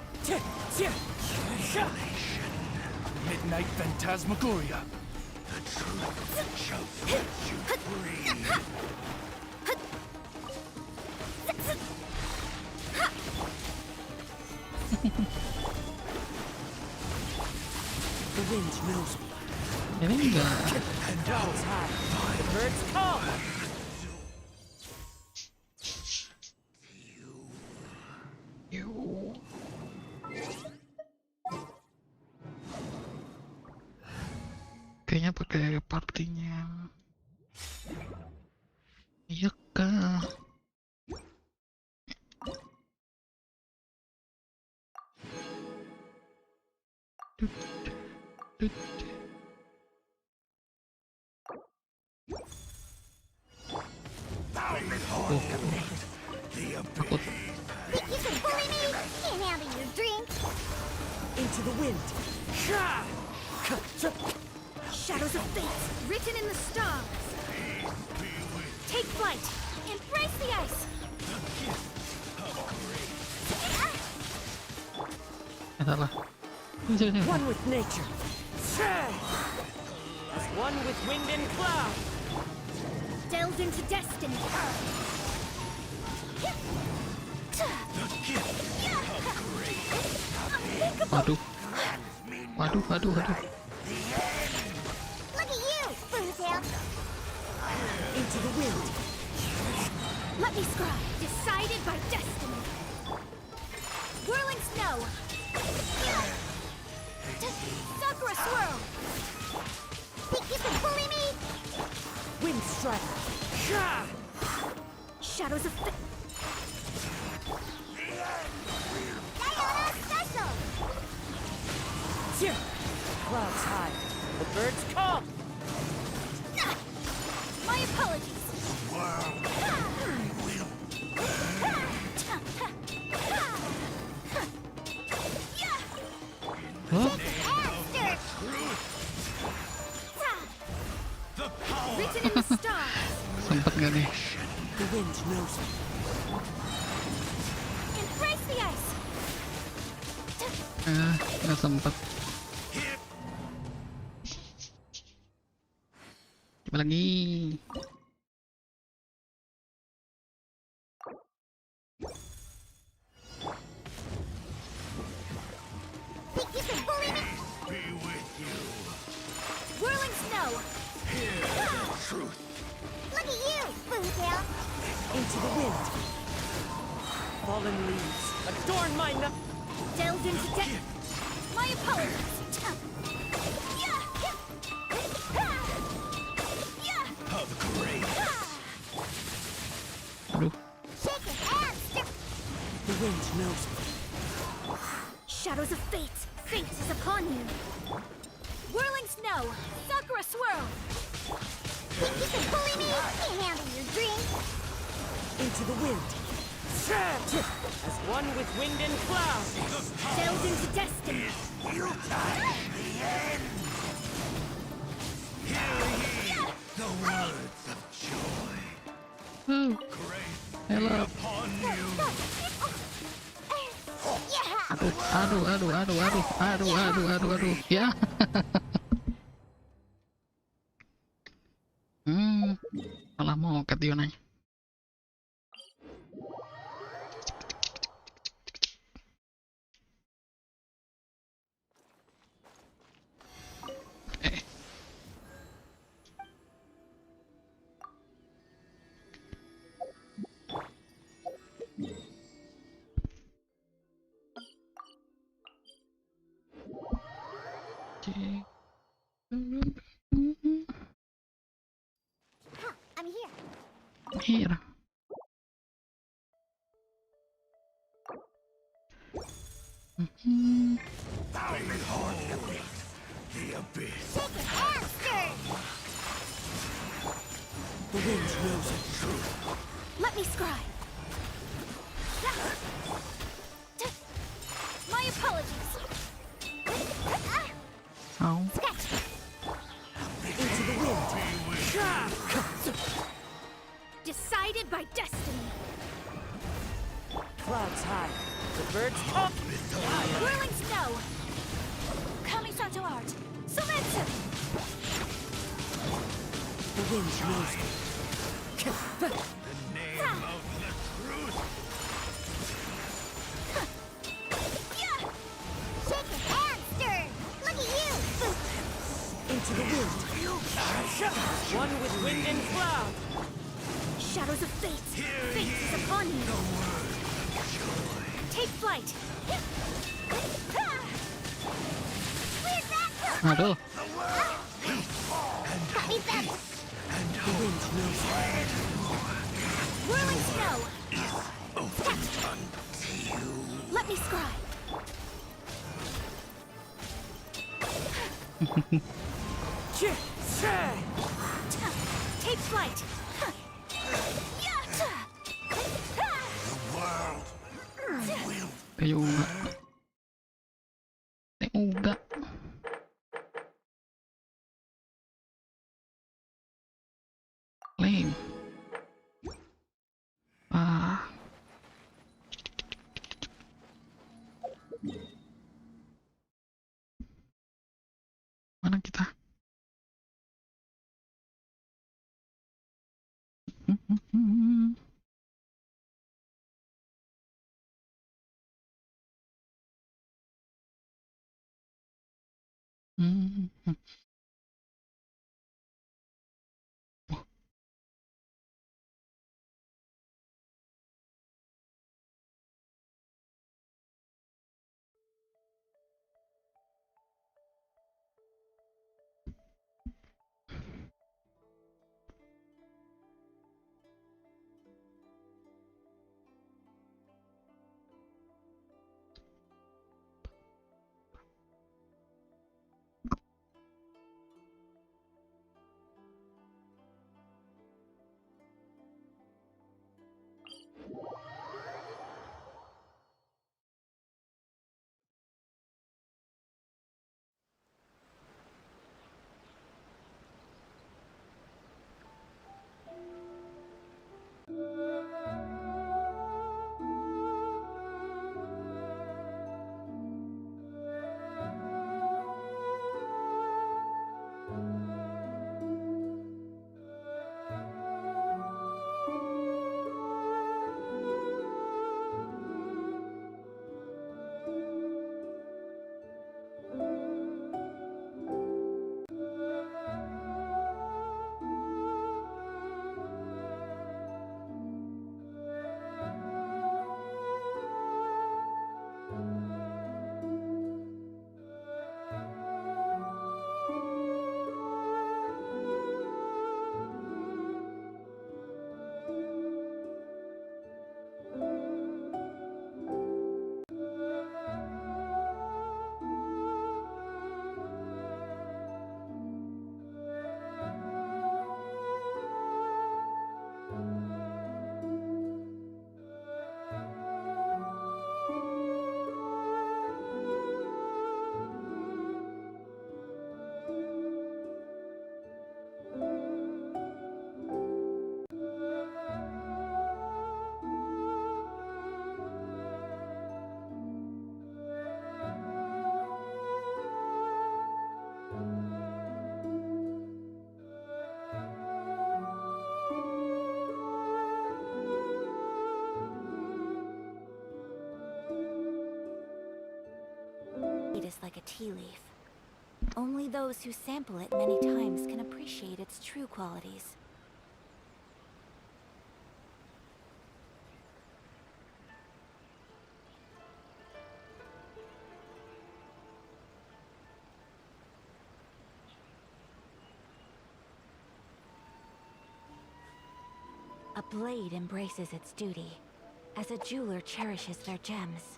Midnight Phantasmagoria! The truth shall set you free! The wind knows me. Ini enggak. Clouds high. The birds come. Yuh. Kayaknya pakai partinya. Iya kah? Tut, tut. Oh, takut. Think you can bully me? Can't handle your drink. Into the wind. Shadows of fate, written in the stars. Take flight. Embrace the ice. Salah. Sini. One with nature. As one with wind and cloud. Delve into destiny. Waduh. Waduh, waduh, waduh. Look at you, Boomtail. Into the wind. Let me scry. Decided by destiny. Whirling snow. Sakura swirl. Think you can bully me? Wind strike. Shadows of fate. Diana special. Clouds high. The birds come. My apologies. Huh? Written in the stars. Sempet nggak nih? The wind knows me. Embrace the ice. Nggak sempet. Coba lagi. Think you can bully me? Be with you! Whirling snow. Truth! Look at you, Boomtail. Into the wind. Fallen leaves. Adorn my night. Delved into my apologies. Of grace! Aduh. Shake your hands. The wind knows me. Shadows of fate. Fate is upon you. Whirling snow! Sakura swirl! You can bully me? Can't handle your drink. Into the wind. As one with wind and cloud. Sailed into destiny! You touch the end! Hear ye the words of joy. Oh, Grace hello. upon you. Aduh. Ya. Malah mau ke Tionanya. I'm here. Here. Behold the abyss. Take it, hamster! The wind knows it. Let me scry! My apologies! Oh. Into the wind. Decided by destiny! Clouds high. The birds talk. Whirling snow! Kamisato art! Sumetsu! The wind knows it. The name of the truth. Shake it, hamster! Look at you! Into the wind. One with wind and cloud. Shadows of fate! Fate is upon you! Take flight! Where's that come? Aduh. Got me back. The wind knows it. Whirling snow! Let me scry! Take flight! Kayo uga. Uga. Lame. Mana kita? just like a tea leaf. Only those who sample it many times can appreciate its true qualities. A blade embraces its duty, as a jeweler cherishes their gems.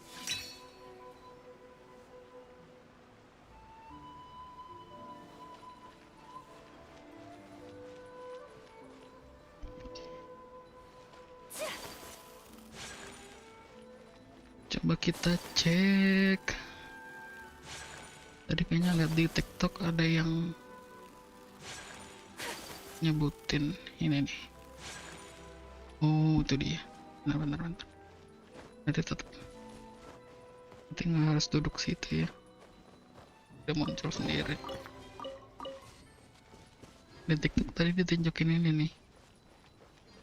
Coba kita cek. Tadi kayaknya lihat di TikTok ada yang nyebutin ini nih. Oh, itu dia. Bentar. Nanti tetap. Nanti nggak harus duduk situ ya. Udah muncul sendiri. Di TikTok tadi ditunjukin ini nih.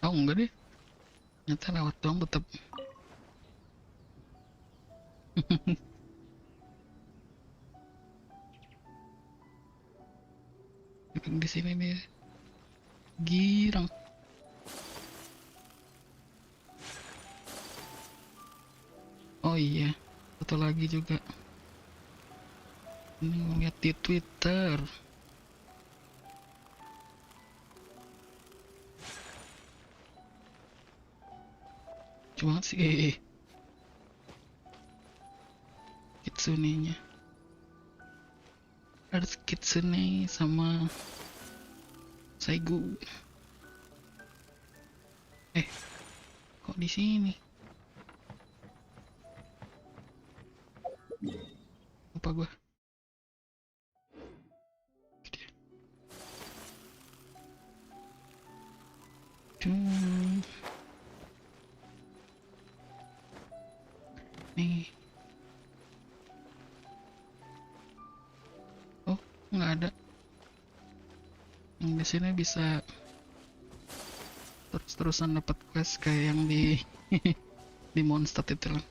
Oh enggak deh. Ternyata lewat doang tetap. Di sini nih. Girang. Oh iya, satu lagi juga. Ini ngeliat di Twitter. Cuma sih Kitsune-nya. Ada Kitsune sama Saigu. Kok di sini? Lupa gua. Nih. Oh, nggak ada. Yang di sini bisa terus-terusan dapat quest kayak yang di di Mondstadt itu lah.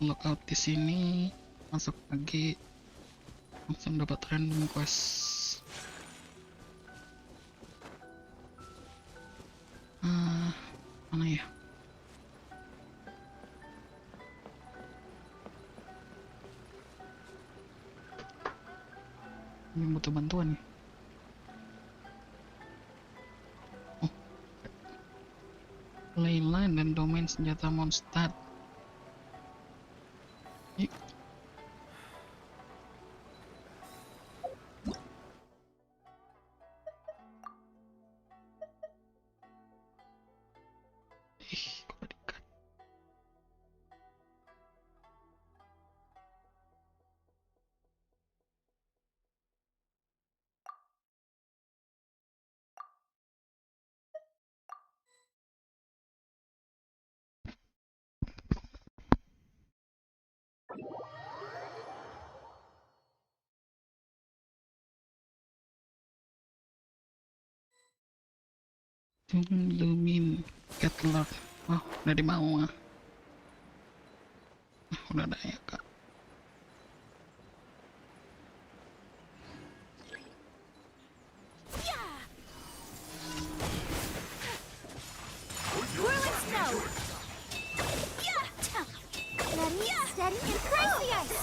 Lockout di sini, masuk lagi, langsung dapat random quest. Mana ya? Ini butuh bantuan nih. Oh, leyline dan domain senjata Mondstadt. Yuk. Kok dekat? Lumin Keluar. Oh, udah di mau ah. Udah ada ya kak. Whirling snow! Steady, steady, and crash the ice.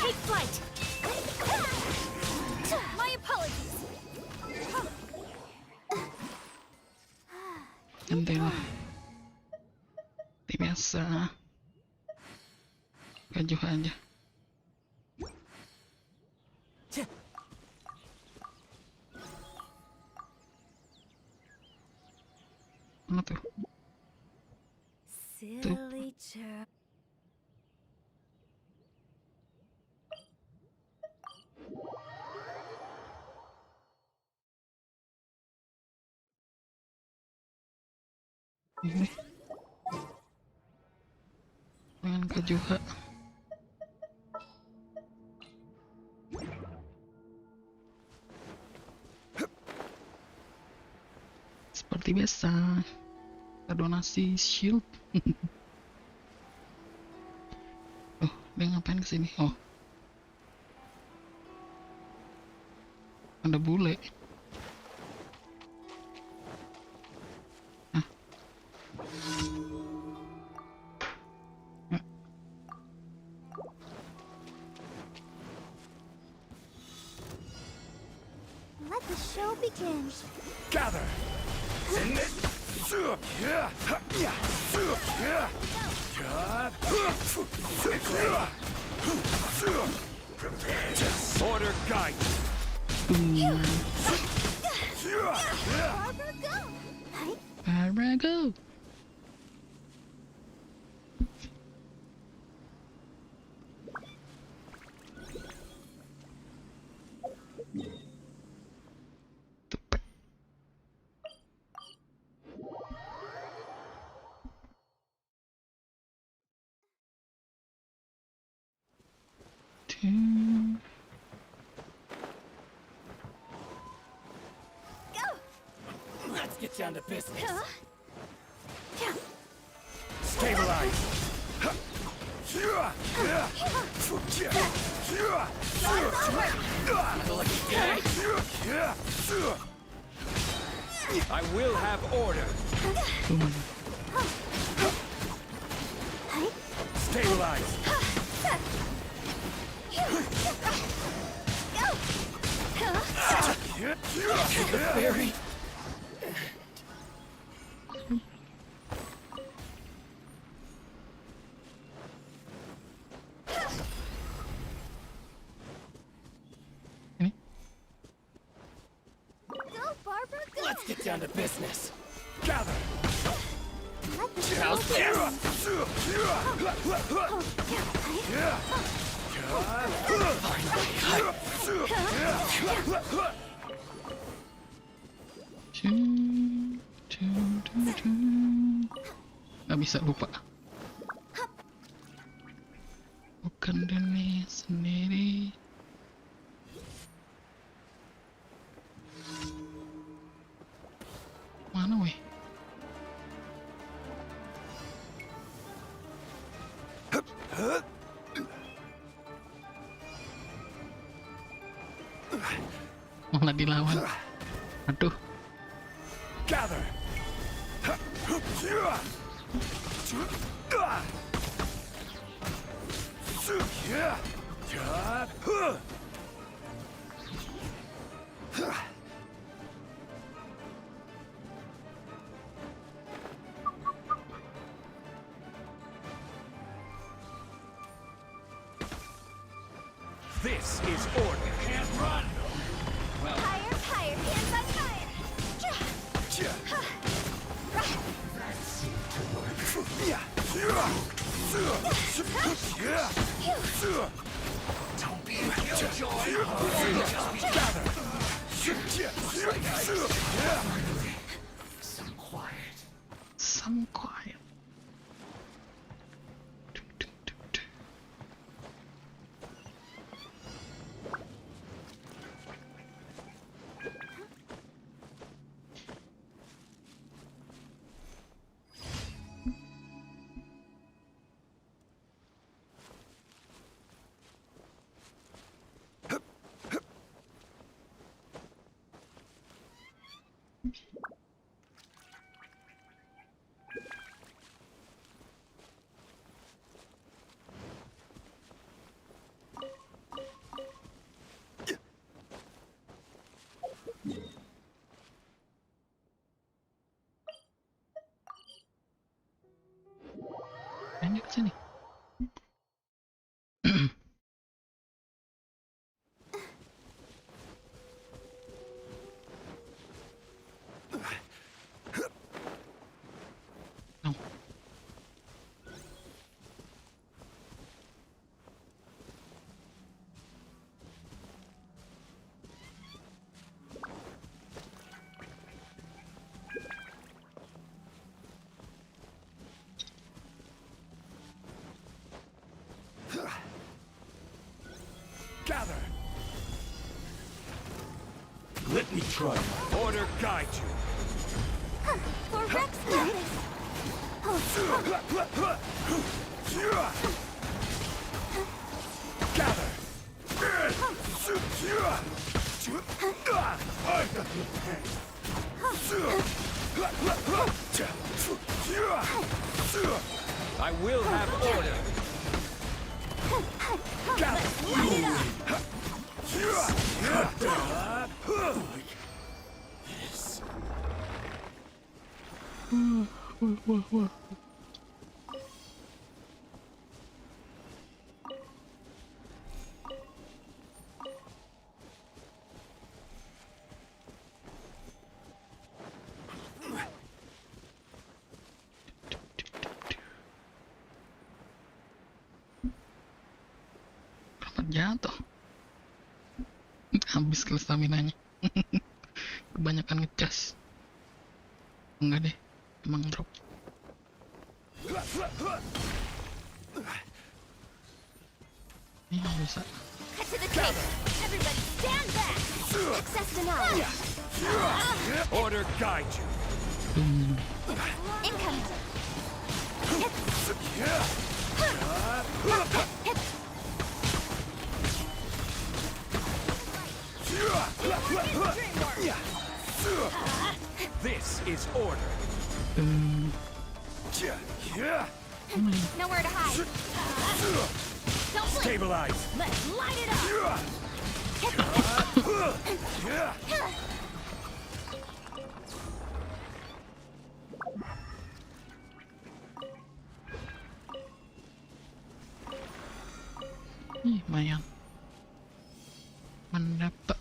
Take flight! My apologies! Santai lah. Biasa. Gajuh aja. Mana tuh? Silly child. Ini. Pengen ke Juha. seperti biasa kita donasi shield. Oh, dia ngapain kesini? Oh, ada bule. Hah? Let the show begin. Gather! Order guide! Barbara, go! Barbara, go! Tuh. Tuh. Let's get down to business. Stabilize! I will have order! Stabilize! Very. Ini Go, Barbara, go! Let's get down to business. Gather! Let the show begin. nggak bisa, lupa. Bukan diri sendiri. Mana weh? Malah dilawan. Aduh. Gather! This is order. Can't run! Higher, higher, hands on fire! Don't be a killjoy! Gather! Some quiet. Some quiet. Ini ke sini. No. Gather! Let me try. Order guide you. For Rex purpose. Gather! I got your pain. I will have order. Kapan jatuh? Habis skill stamina-nya. Kebanyakan ngecas. Enggak deh, emang drop. Ini bisa. Cut to the chase. Everybody stand back. Access denied. Order guide you. Incoming. This is order. Nowhere to hide. Don't blink. Stabilize. Let's light it up. Ih, lumayan. Mendapat.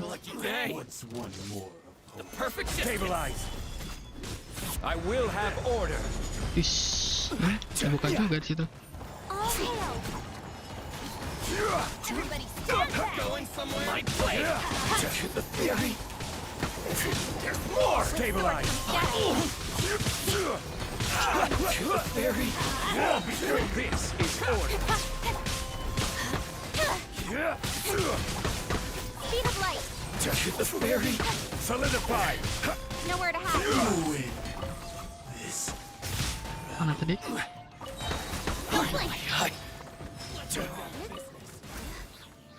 Lucky day. What's one more? The perfect Stabilize. I will have order. Ish, buka juga di situ. All hail. Everybody stand back. Going somewhere. My blade. The theory. There's more. Stabilize. The theory. This is order. Speed of light. The theory. Solidify. Nowhere to hide. You win. This. Mana tadi? Don't blink. Hi.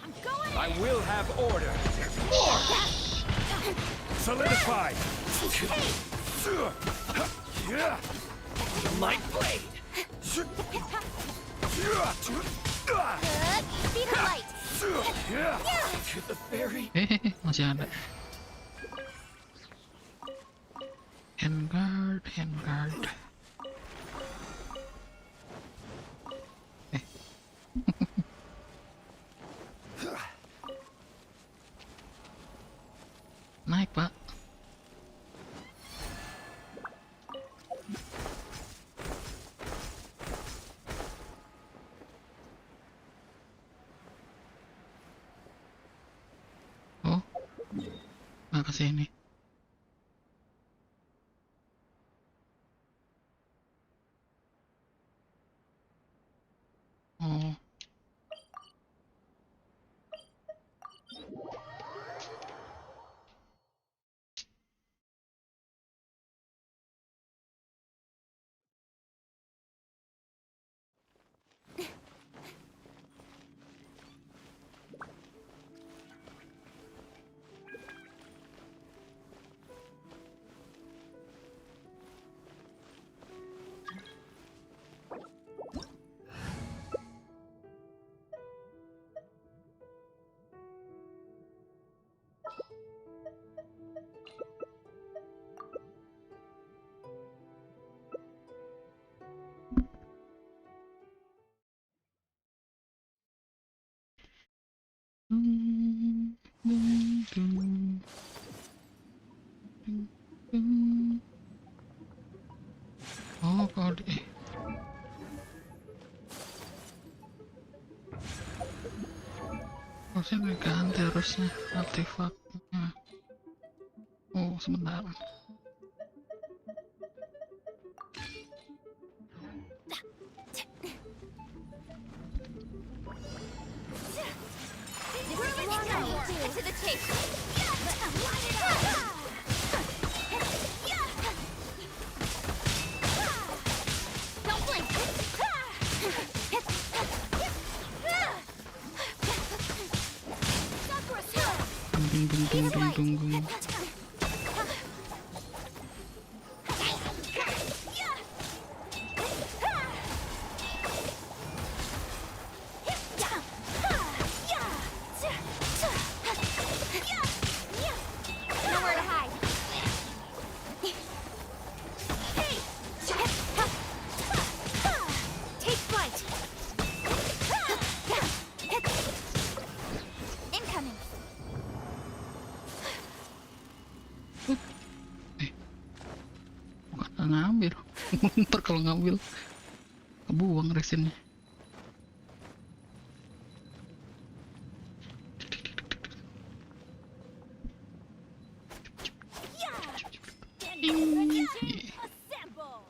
I'm going I will have order. Solidify. My blade. Speed of light. The theory. Hehehe, masih ada. Handguard, handguard. Naik, Pak. Oh, nggak ke sini. Oh, Harusnya diganti harusnya artefaknya. Oh sebentar. To the tape. Don't blink. Dung dung dung dung dung dung. Nowhere to hide. Take flight. Incoming. Bukan ngambil. Ntar kalau ngambil kebuang resinnya. Assemble.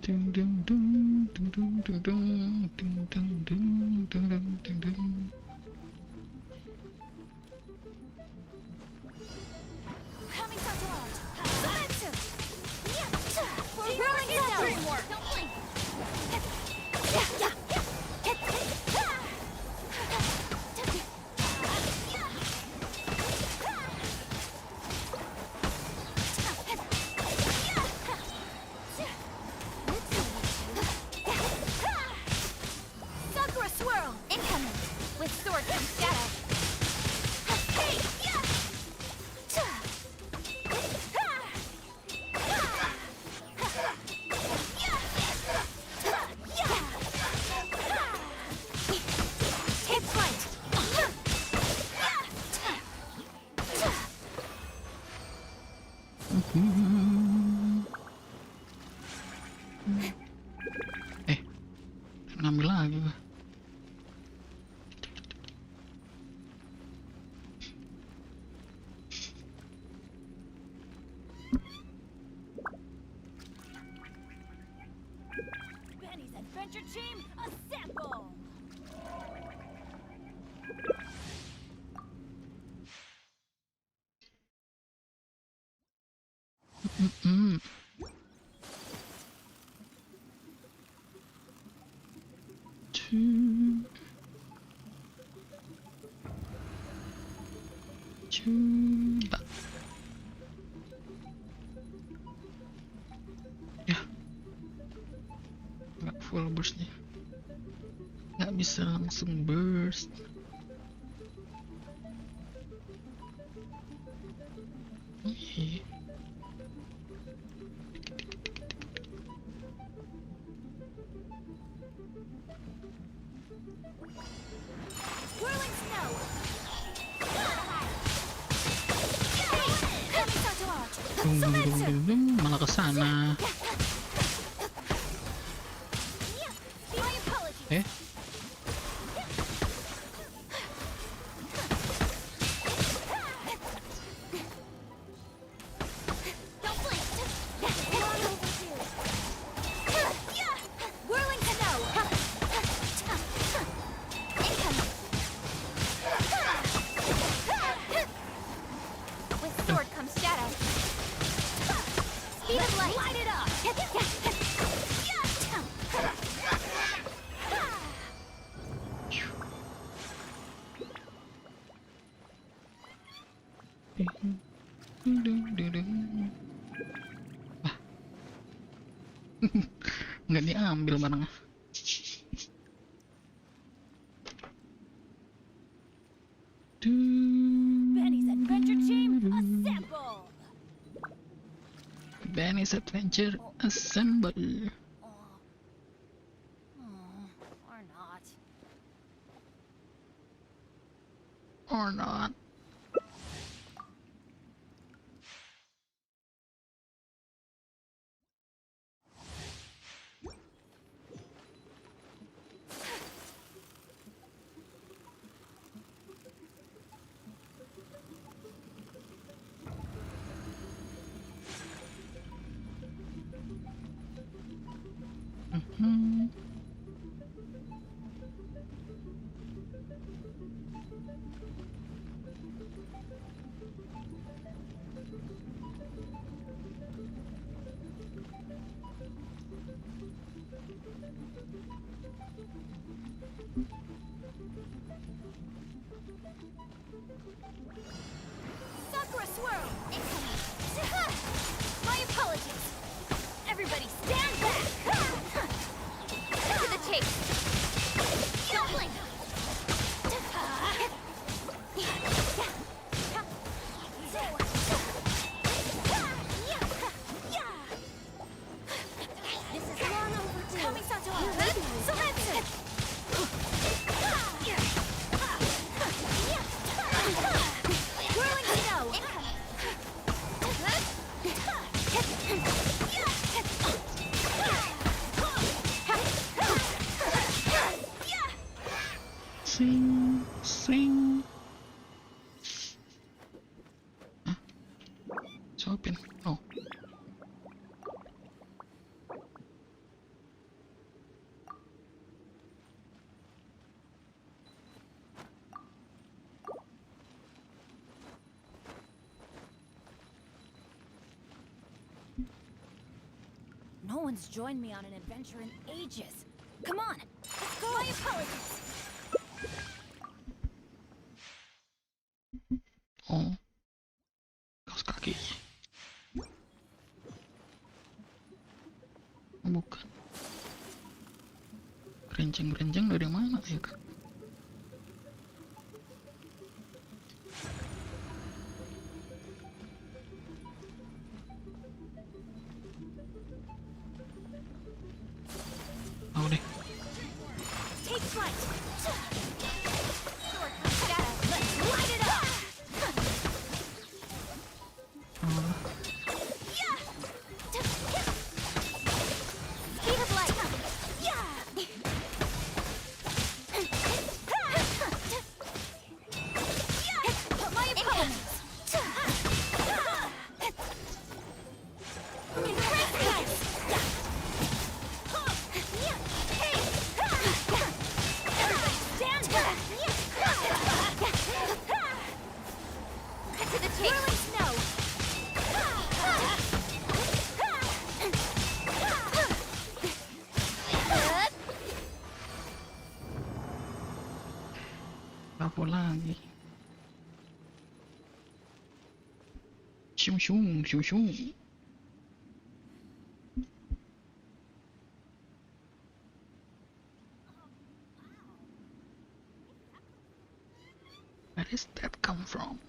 Ding ding ding ding ding ding ding ding ding ding ding ding ding. Coming from large. Momentum. We're rolling it down. Don't blink. Sakura swirl incoming with sword and shadow. Hey, take flight. Ngambil lagi gua. Benny's adventure team, assemble. Coba. Ya. Nggak full burstnya. Nggak bisa langsung burst. Iya. Whirling snow. Coming from large. Dung dung dung dung dung, malah ke sana. My apologies. Eh, Don't blink. Long overdue. Whirling snow. Incoming. With sword comes shadow. Speed of light. Light it up. Wah, nggak diambil barangnya. Benny's Adventure Team, assemble! Benny's Adventure Assemble. Or not. Or not. Sakura swirl! Incoming! My apologies! Everybody stand back! To the chase! Don't blink! This is long overdue! Kamisato! Sohatsu! Whirling snow! Sing, sing. Hah? Siapin? Oh. No one's joined me on an adventure in ages. Come on, let's go! My apologies! Oh. Kaos kaki. Oh, bukan. Kerenceng-kerenceng dari mana ya, Kak? Oh deh. Take flight! Let's light it up! Oh. Speed of light! My opponents! Stand back! Cut to the chase! Whirling snow! Apa lagi? Shung shung, shung shung. Where does that come from?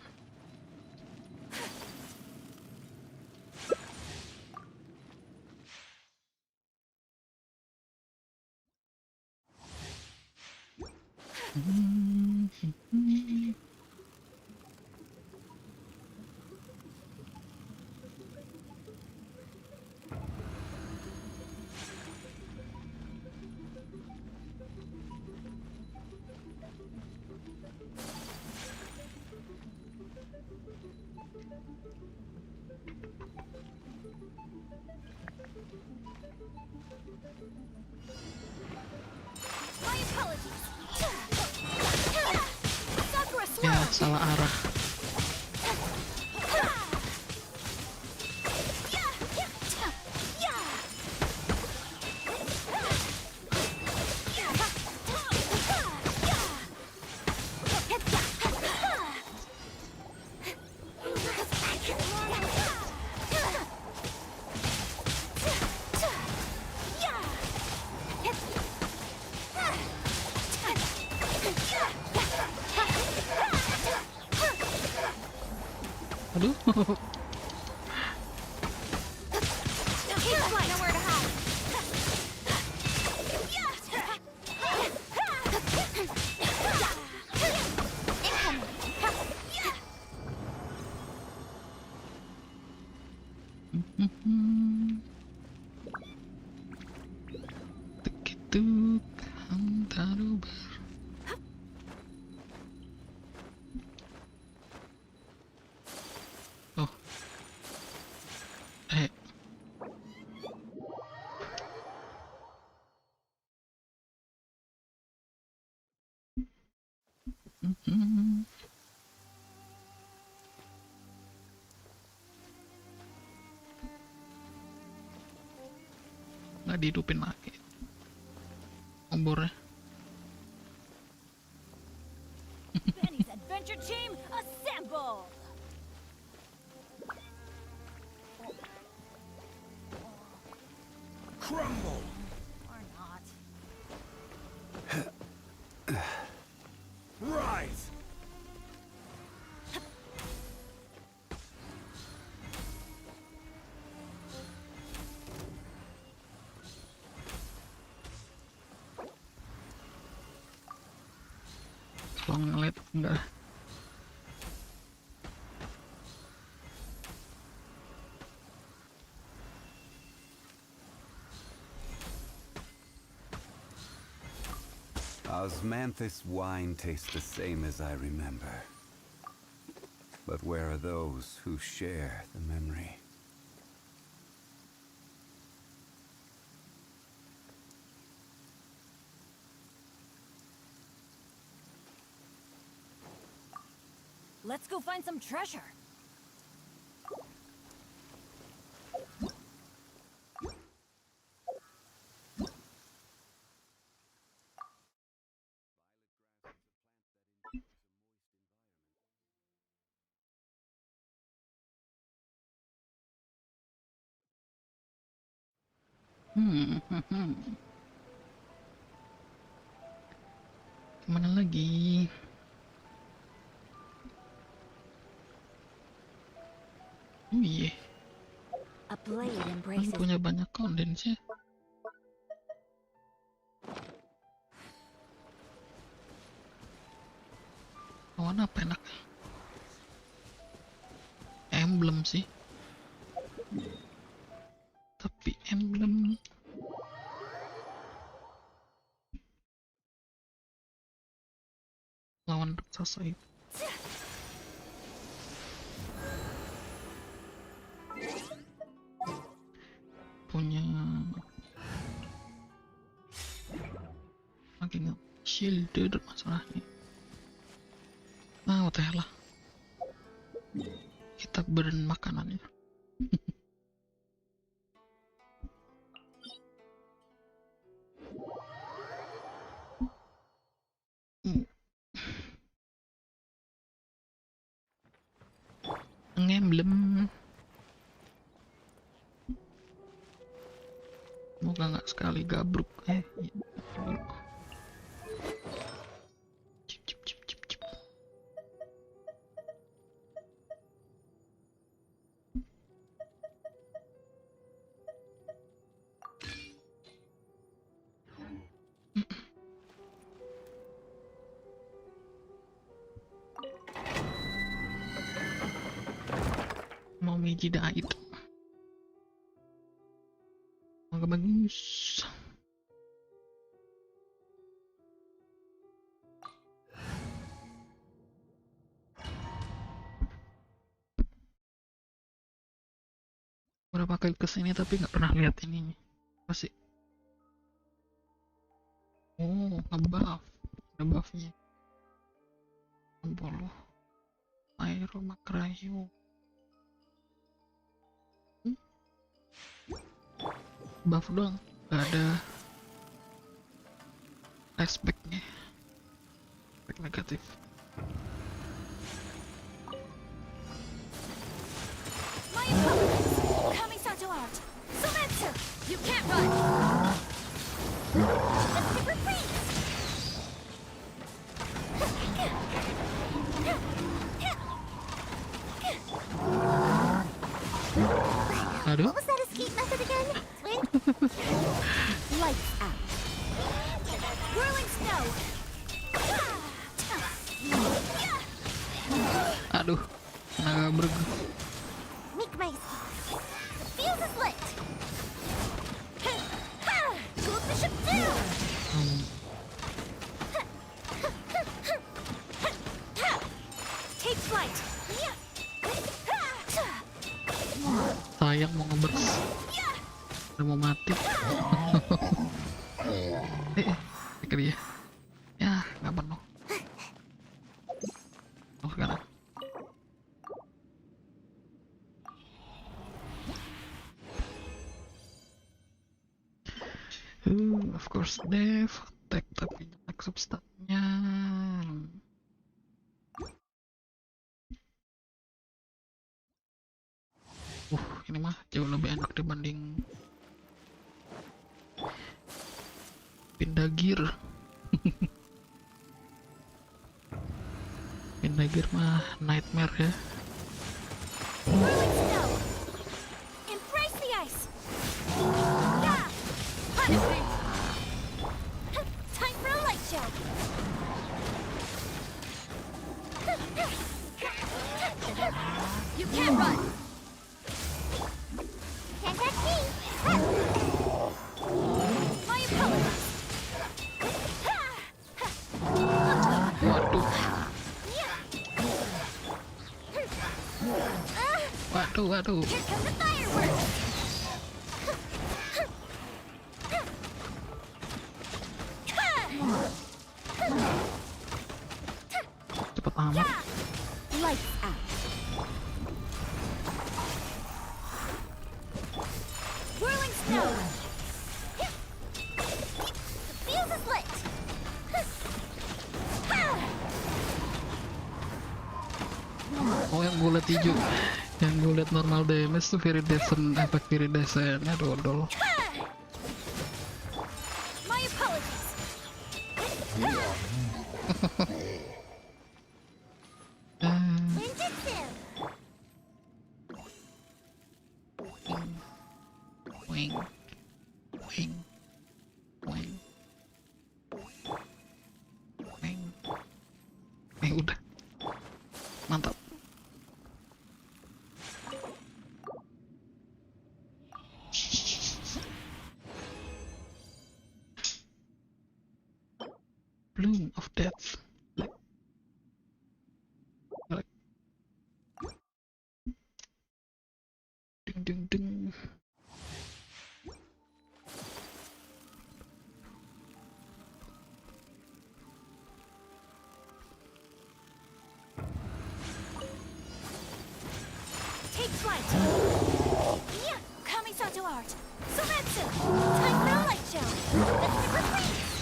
My apologies! Sakura Ya, swirl! salah arah. Aduh. Keep flight. Nowhere to hide. Begitu antara bar. Oh. Nggak dihidupin lagi obornya. Benny's adventure team, assemble! Crumble! Or not. Rise! Kalau ngeliat enggak. Osmanthus wine tastes the same as I remember. But where are those who share the memory? Let's go find some treasure. Kemana lagi? Oh iya, A blade kan embraces punya banyak kondens ya. Lawan apa enak? Emblem sih. Tapi emblem lawan raksasa itu. Punya lagi nggak shielded masalahnya. What the hell lah. Kita burn makanannya. Ngemblem. Semoga nggak sekali gabruk. Iya. Cip, cip, cip, cip, cip. Mau miji dait. Semoga bagus. Berapa kali kesini tapi nggak pernah lihat ininya. Pasti. Oh, ngebuff. Ada buffnya. 60. Aero Makrayo. Buff doang, nggak ada aspeknya. Aspek negatif. My opponent! Kami Sato out! Sumetsu! You can't run! Let's give her free! Aduh. What was that escape method again? Swing? Lights out. Whirling snow. Aduh. Naga berg. Make my escape. The fuse is lit. Cool the ship down. Take flight. Sayang mau ngebers. Udah mau mati. Pikir dia. Ya, nggak penuh. Oh, sekarang. Of course, Dev attack tapi jelek substannya. Ini mah jauh lebih enak dibanding pindah gear. Pindah gear mah nightmare ya. Whirling snow. Embrace the ice. Yeah. Punishment. Time for a light show. You can't run. Can't catch me. My apologies. Waduh. Waduh. Here come the fireworks. Cepet amat. Lights out. Whirling snow. The fuse is lit. Oh, yang gue liat hijau. Yang gue liat normal damage tuh viridescent, efek viridescentnya dodol. My apologies. Ninjutsu. Wing. Wing. Wing. Wing. Udah. Mantap. Bloom of Death. Ding ding ding. Take flight. Yeah. Kamisato art. Soretsu. Time for a light show. Let's replace.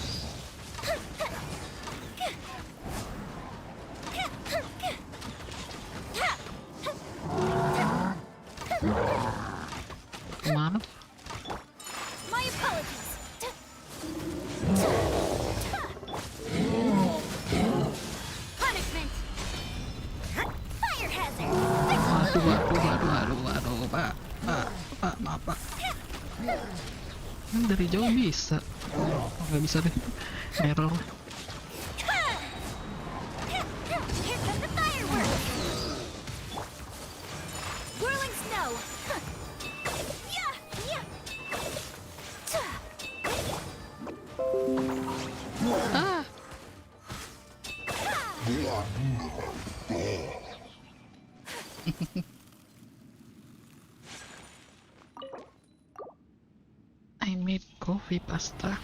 Kemana? My apologies. Punishment. Fire hazard. Waduh, Pak. Maaf, Pak. Dari jauh bisa. Oh, nggak bisa deh. Error. Here come the fireworks. Whirling snow. Yeah, yeah. Ah. I made coffee pasta.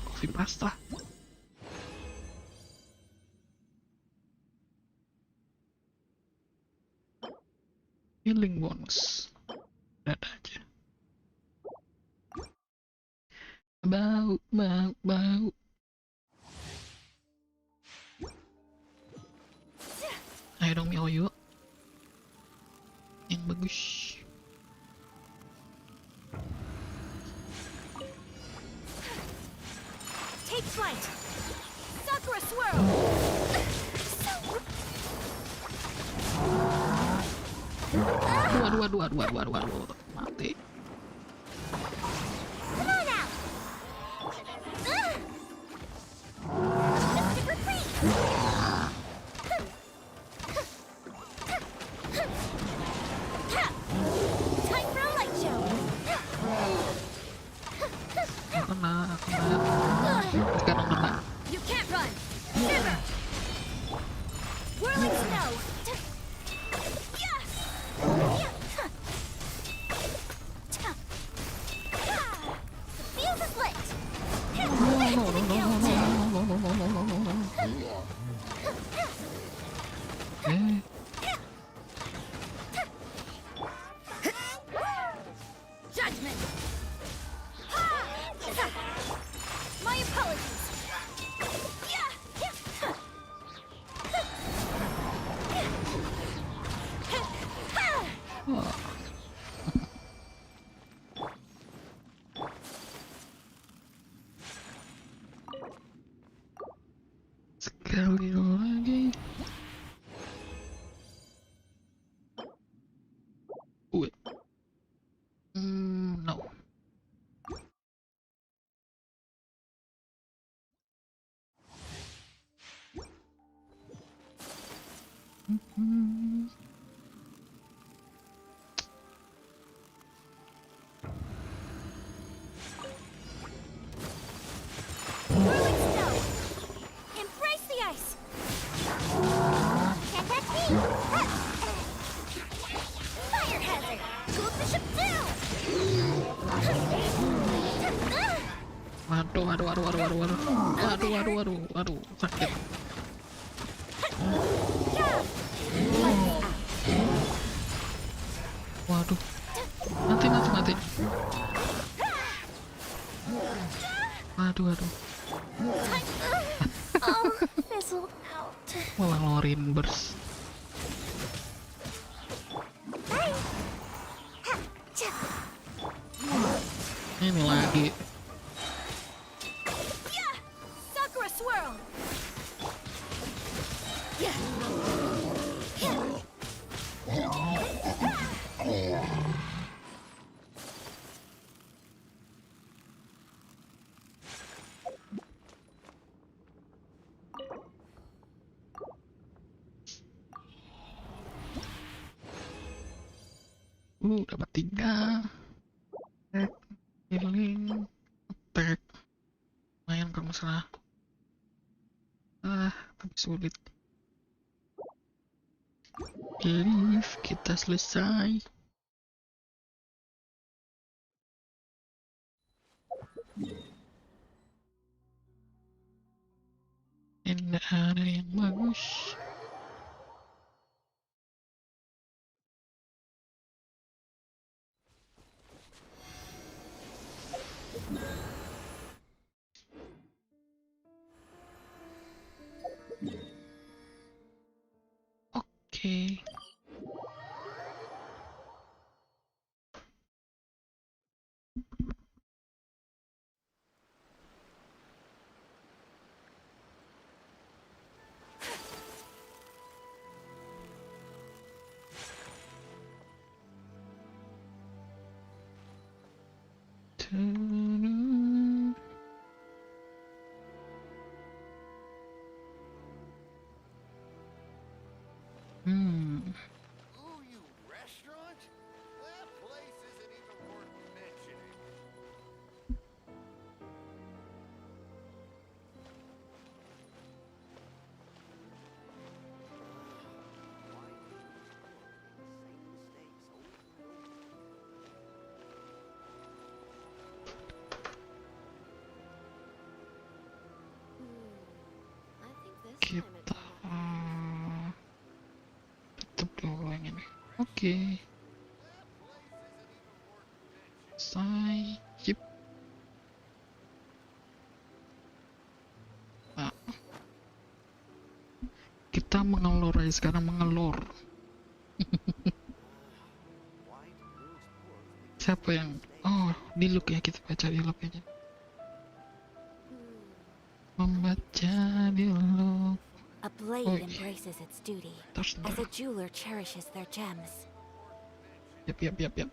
Coffee pasta. Healing bonus. Dada aja. Bau. Ayo dong Mihoyo. Yang bagus. Take flight. Sakura swirl. So... Waduh, mati. Come on out! Mystic retreat! Time for a light show! Kena. Sekarang kena. You can't run! Shiver! Whirling snow! Yeah! The fuse is lit! Judgment! My apologies! Sekali lagi. Wait. No. Whirling snow! Embrace the ice! Can't touch me! Fire hazard! Cool the ship down! Waduh, sakit. Waduh, mati. Waduh. Oh, fizzled out. Malah ngeluarin burst. Ini lagi. Sakura swirl! Dapat 3. Attack, healing, attack. Lumayan kalau masalah. Tapi sulit. Leave, kita selesai. Tidak ada yang bagus. Oke. Ooh, you restaurant? That place isn't even worth mentioning. I think this Kita tutup dulu yang ini. Oke. Skip. Nah. Kita mengelor aja sekarang, mengelor. Siapa yang di look ya, kita baca di look aja. Membaca di look. A blade Oh, embraces its duty, terus as a jeweler cherishes their gems. Yep.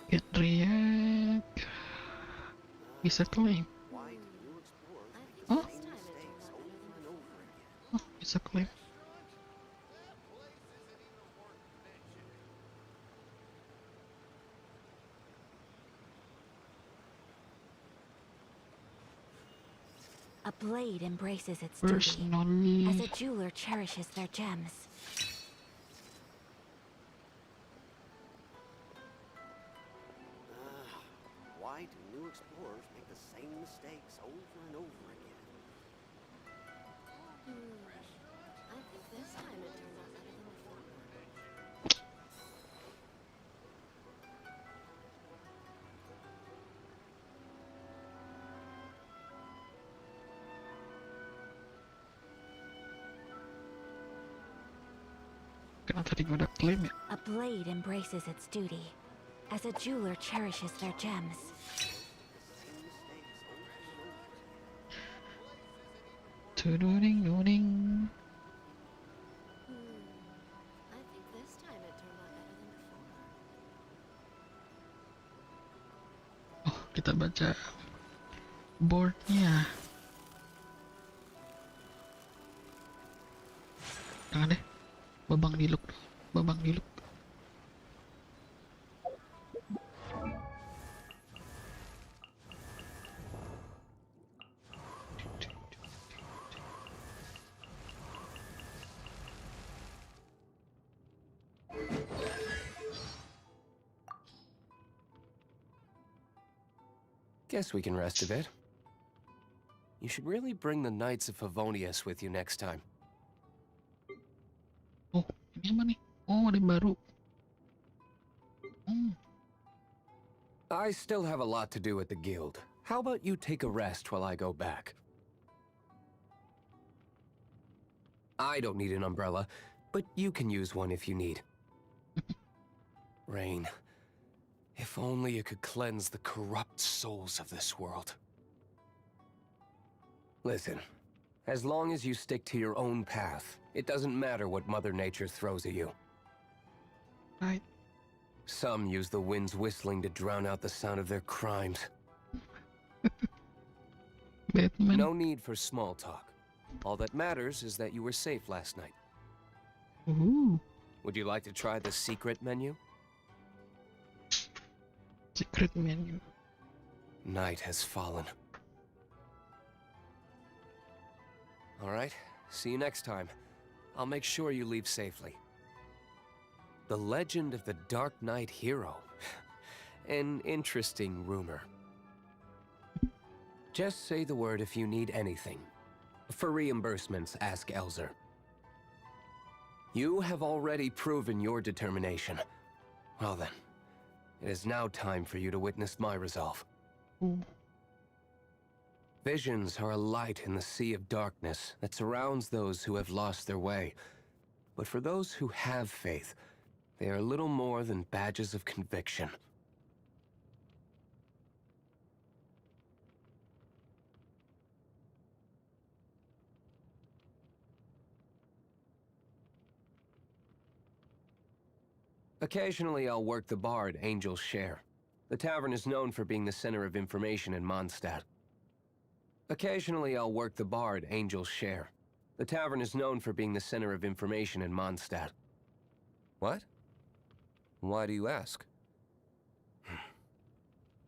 Get react. Bisa claim. Why do new explorers make the Huh? same mistakes over and over again? Oh, bisa claim. That place isn't even worth mentioning. A blade embraces its duty, Personal. as a jeweler cherishes their gems. Why do new explorers make the same mistakes over and over again? I think this time it turned out better than before. Kenapa tadi gue udah claim ya? A blade embraces its duty, as a jeweler cherishes their gems. Tuduring. I think this time it turned out better than before. Oh, kita baca boardnya. Jangan deh, babang diluk. Guess we can rest a bit. You should really bring the Knights of Favonius with you next time. Oh, ini apa nih? Oh, ada yang baru. I still have a lot to do at the guild. How about you take a rest while I go back? I don't need an umbrella, but you can use one if you need. Rain, if only you could cleanse the corrupt souls of this world. Listen, as long as you stick to your own path, it doesn't matter what Mother Nature throws at you. Right. Some use the wind's whistling to drown out the sound of their crimes. Batman. No need for small talk. All that matters is that you were safe last night. Ooh, Would you like to try the secret menu? secret menu. Night has fallen. All right, see you next time. I'll make sure you leave safely. The legend of the Dark Knight hero. An interesting rumor. Just say the word if you need anything. For reimbursements, ask Elzer. You have already proven your determination. Well then, it is now time for you to witness my resolve. Ooh. Visions are a light in the sea of darkness that surrounds those who have lost their way. But for those who have faith, they are little more than badges of conviction. Occasionally, I'll work the bard Angel's Share. The tavern is known for being the center of information in Mondstadt. Occasionally, I'll work the bard Angel's Share. The tavern is known for being the center of information in Mondstadt. What? Why do you ask?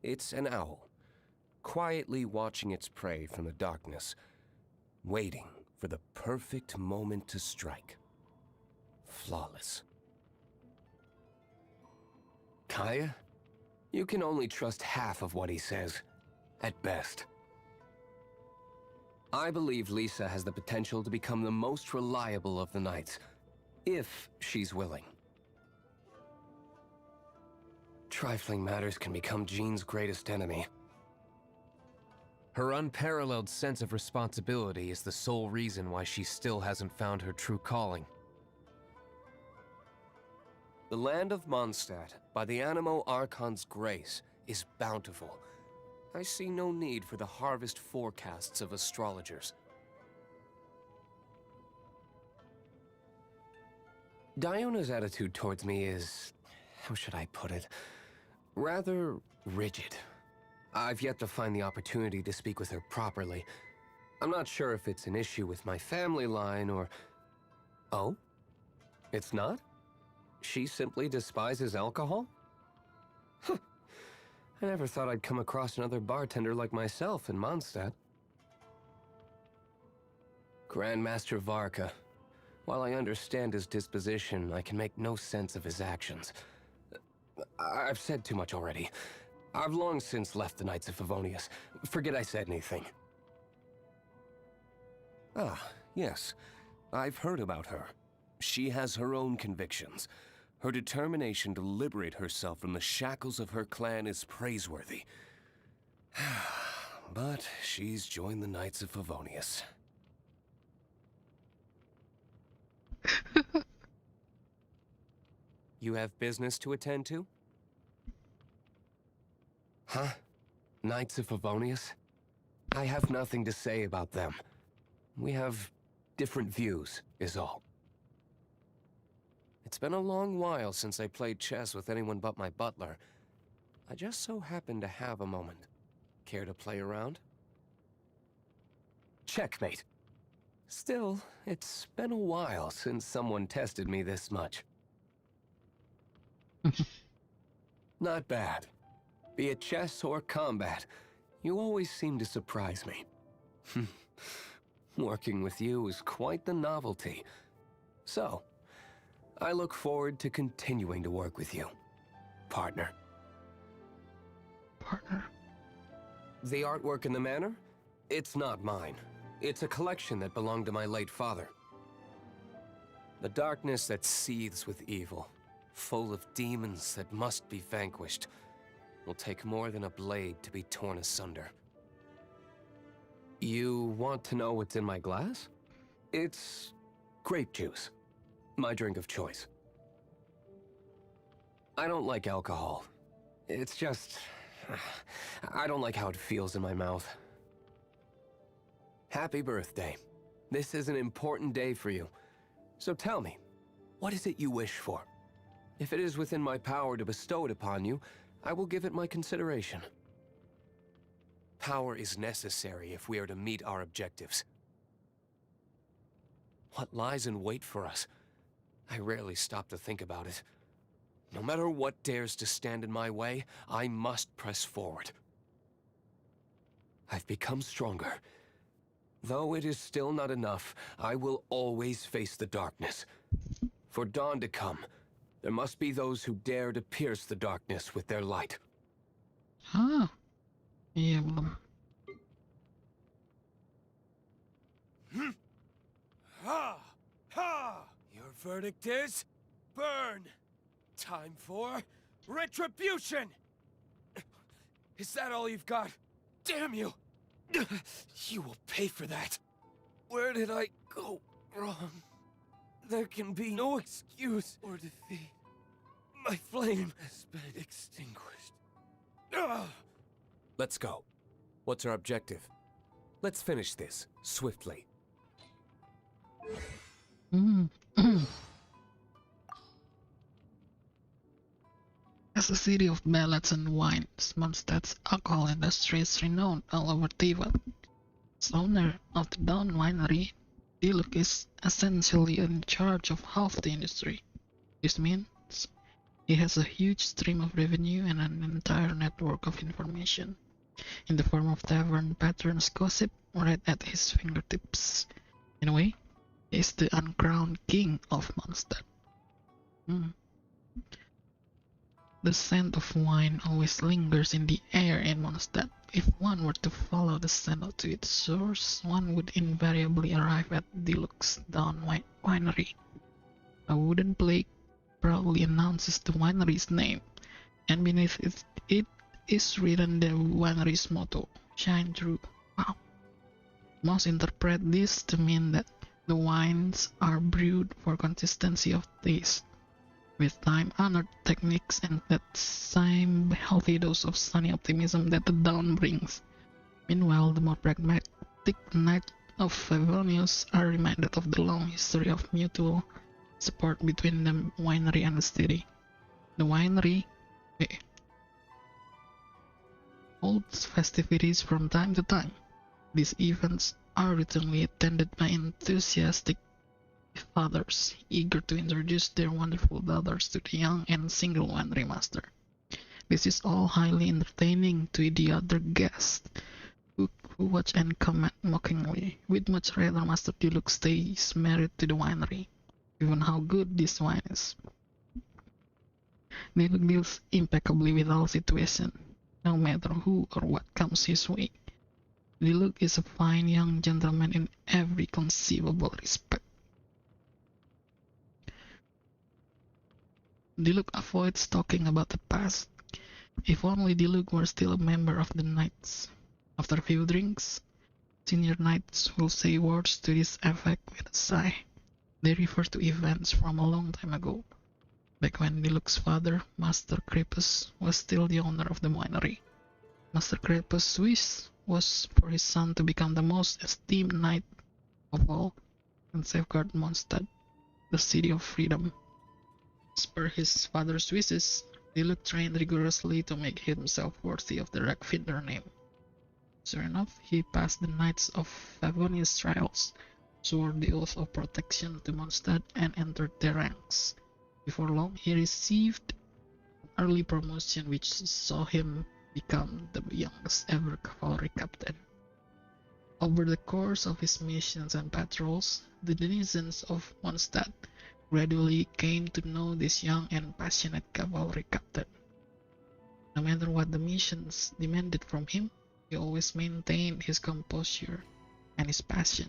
It's an owl, quietly watching its prey from the darkness, waiting for the perfect moment to strike. Flawless. Kaya? You can only trust half of what he says, at best. I believe Lisa has the potential to become the most reliable of the knights, if she's willing. Trifling matters can become Jean's greatest enemy. Her unparalleled sense of responsibility is the sole reason why she still hasn't found her true calling. The land of Mondstadt, by the Animo Archon's grace, is bountiful. I see no need for the harvest forecasts of astrologers. Diona's attitude towards me is, how should I put it, rather rigid. I've yet to find the opportunity to speak with her properly. I'm not sure if it's an issue with my family line or... Oh? It's not? She simply despises alcohol? Huh. I never thought I'd come across another bartender like myself in Mondstadt. Grandmaster Varka. While I understand his disposition, I can make no sense of his actions. I've said too much already. I've long since left the Knights of Favonius. Forget I said anything. Ah, yes. I've heard about her. She has her own convictions. Her determination to liberate herself from the shackles of her clan is praiseworthy. But she's joined the Knights of Favonius. You have business to attend to? Huh? Knights of Favonius? I have nothing to say about them. We have different views, is all. It's been a long while since I played chess with anyone but my butler. I just so happen to have a moment. Care to play around? Checkmate. Still, it's been a while since someone tested me this much. Not bad. Be it chess or combat, you always seem to surprise me. Working with you is quite the novelty. So, I look forward to continuing to work with you, partner. Partner. The artwork in the manor? It's not mine. It's a collection that belonged to my late father. The darkness that seethes with evil, full of demons that must be vanquished, will take more than a blade to be torn asunder. You want to know what's in my glass? It's grape juice. My drink of choice. I don't like alcohol. It's just... I don't like how it feels in my mouth. Happy birthday. This is an important day for you. So tell me, what is it you wish for? If it is within my power to bestow it upon you, I will give it my consideration. Power is necessary if we are to meet our objectives. What lies in wait for us? I rarely stop to think about it. No matter what dares to stand in my way, I must press forward. I've become stronger. Though it is still not enough, I will always face the darkness. For dawn to come, there must be those who dare to pierce the darkness with their light. Ah, iya belum. Ha! Ha! Your verdict is... burn! Time for... retribution! Is that all you've got? Damn you! You will pay for that. Where did I go wrong? There can be no excuse or defeat. My flame has been extinguished. Let's go. What's our objective? Let's finish this swiftly. As a city of ballads and wines, Mondstadt's alcohol industry is renowned all over Taiwan. As owner of the Dawn Winery, Diluc is essentially in charge of half the industry. This means he has a huge stream of revenue and an entire network of information, in the form of tavern patrons' gossip right at his fingertips. In a way, he is the uncrowned king of Mondstadt. The scent of wine always lingers in the air in Mondstadt. If one were to follow the scent to its source, one would invariably arrive at Diluc's Dawn Winery. A wooden plaque proudly announces the winery's name, and beneath it is written the winery's motto, "Shine Through." Wow. Most interpret this to mean that the wines are brewed for consistency of taste. with time-honored techniques and that same healthy dose of sunny optimism that the dawn brings. Meanwhile, the more pragmatic Knights of Favonius are reminded of the long history of mutual support between the winery and the city. The winery holds festivities from time to time. These events are routinely attended by enthusiastic fathers eager to introduce their wonderful daughters to the young and single winery master. This is all highly entertaining to the other guests, who watch and comment mockingly. We'd much rather Master Diluc stays married to the winery, given how good this wine is. Diluc deals impeccably with all situations, no matter who or what comes his way. Diluc is a fine young gentleman in every conceivable respect. Diluc avoids talking about the past. If only Diluc were still a member of the Knights. After a few drinks, senior Knights will say words to this effect with a sigh. They refer to events from a long time ago, back when Diluc's father, Master Crepus, was still the owner of the winery. Master Crepus' wish was for his son to become the most esteemed knight of all and safeguard Mondstadt, the city of freedom. As per his father's wishes, Diluc trained rigorously to make himself worthy of the Rakfinder name. Sure enough, he passed the Knights of Favonius trials, swore the oath of protection to Mondstadt, and entered their ranks. Before long, he received an early promotion which saw him become the youngest ever cavalry captain. Over the course of his missions and patrols, the denizens of Mondstadt gradually came to know this young and passionate cavalry captain. No matter what the missions demanded from him, he always maintained his composure and his passion.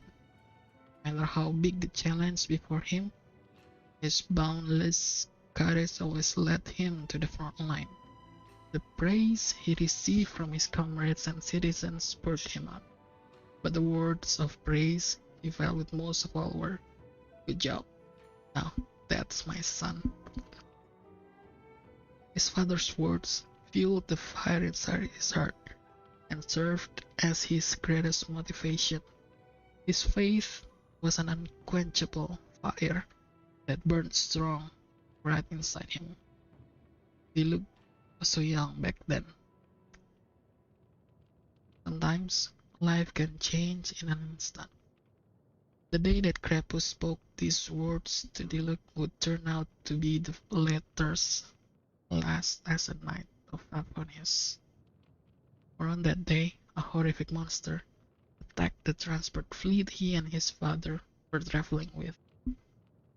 No matter how big the challenge before him, his boundless courage always led him to the front line. The praise he received from his comrades and citizens spurred him on, but the words of praise he felt with most of all were, "Good job. Now, that's my son." His father's words fueled the fire inside his heart and served as his greatest motivation. His faith was an unquenchable fire that burned strong right inside him. Diluc was so young back then. Sometimes life can change in an instant. The day that Crepus spoke these words to Diluc would turn out to be the latter's last as a knight of Favonius. For on that day, a horrific monster attacked the transport fleet he and his father were traveling with.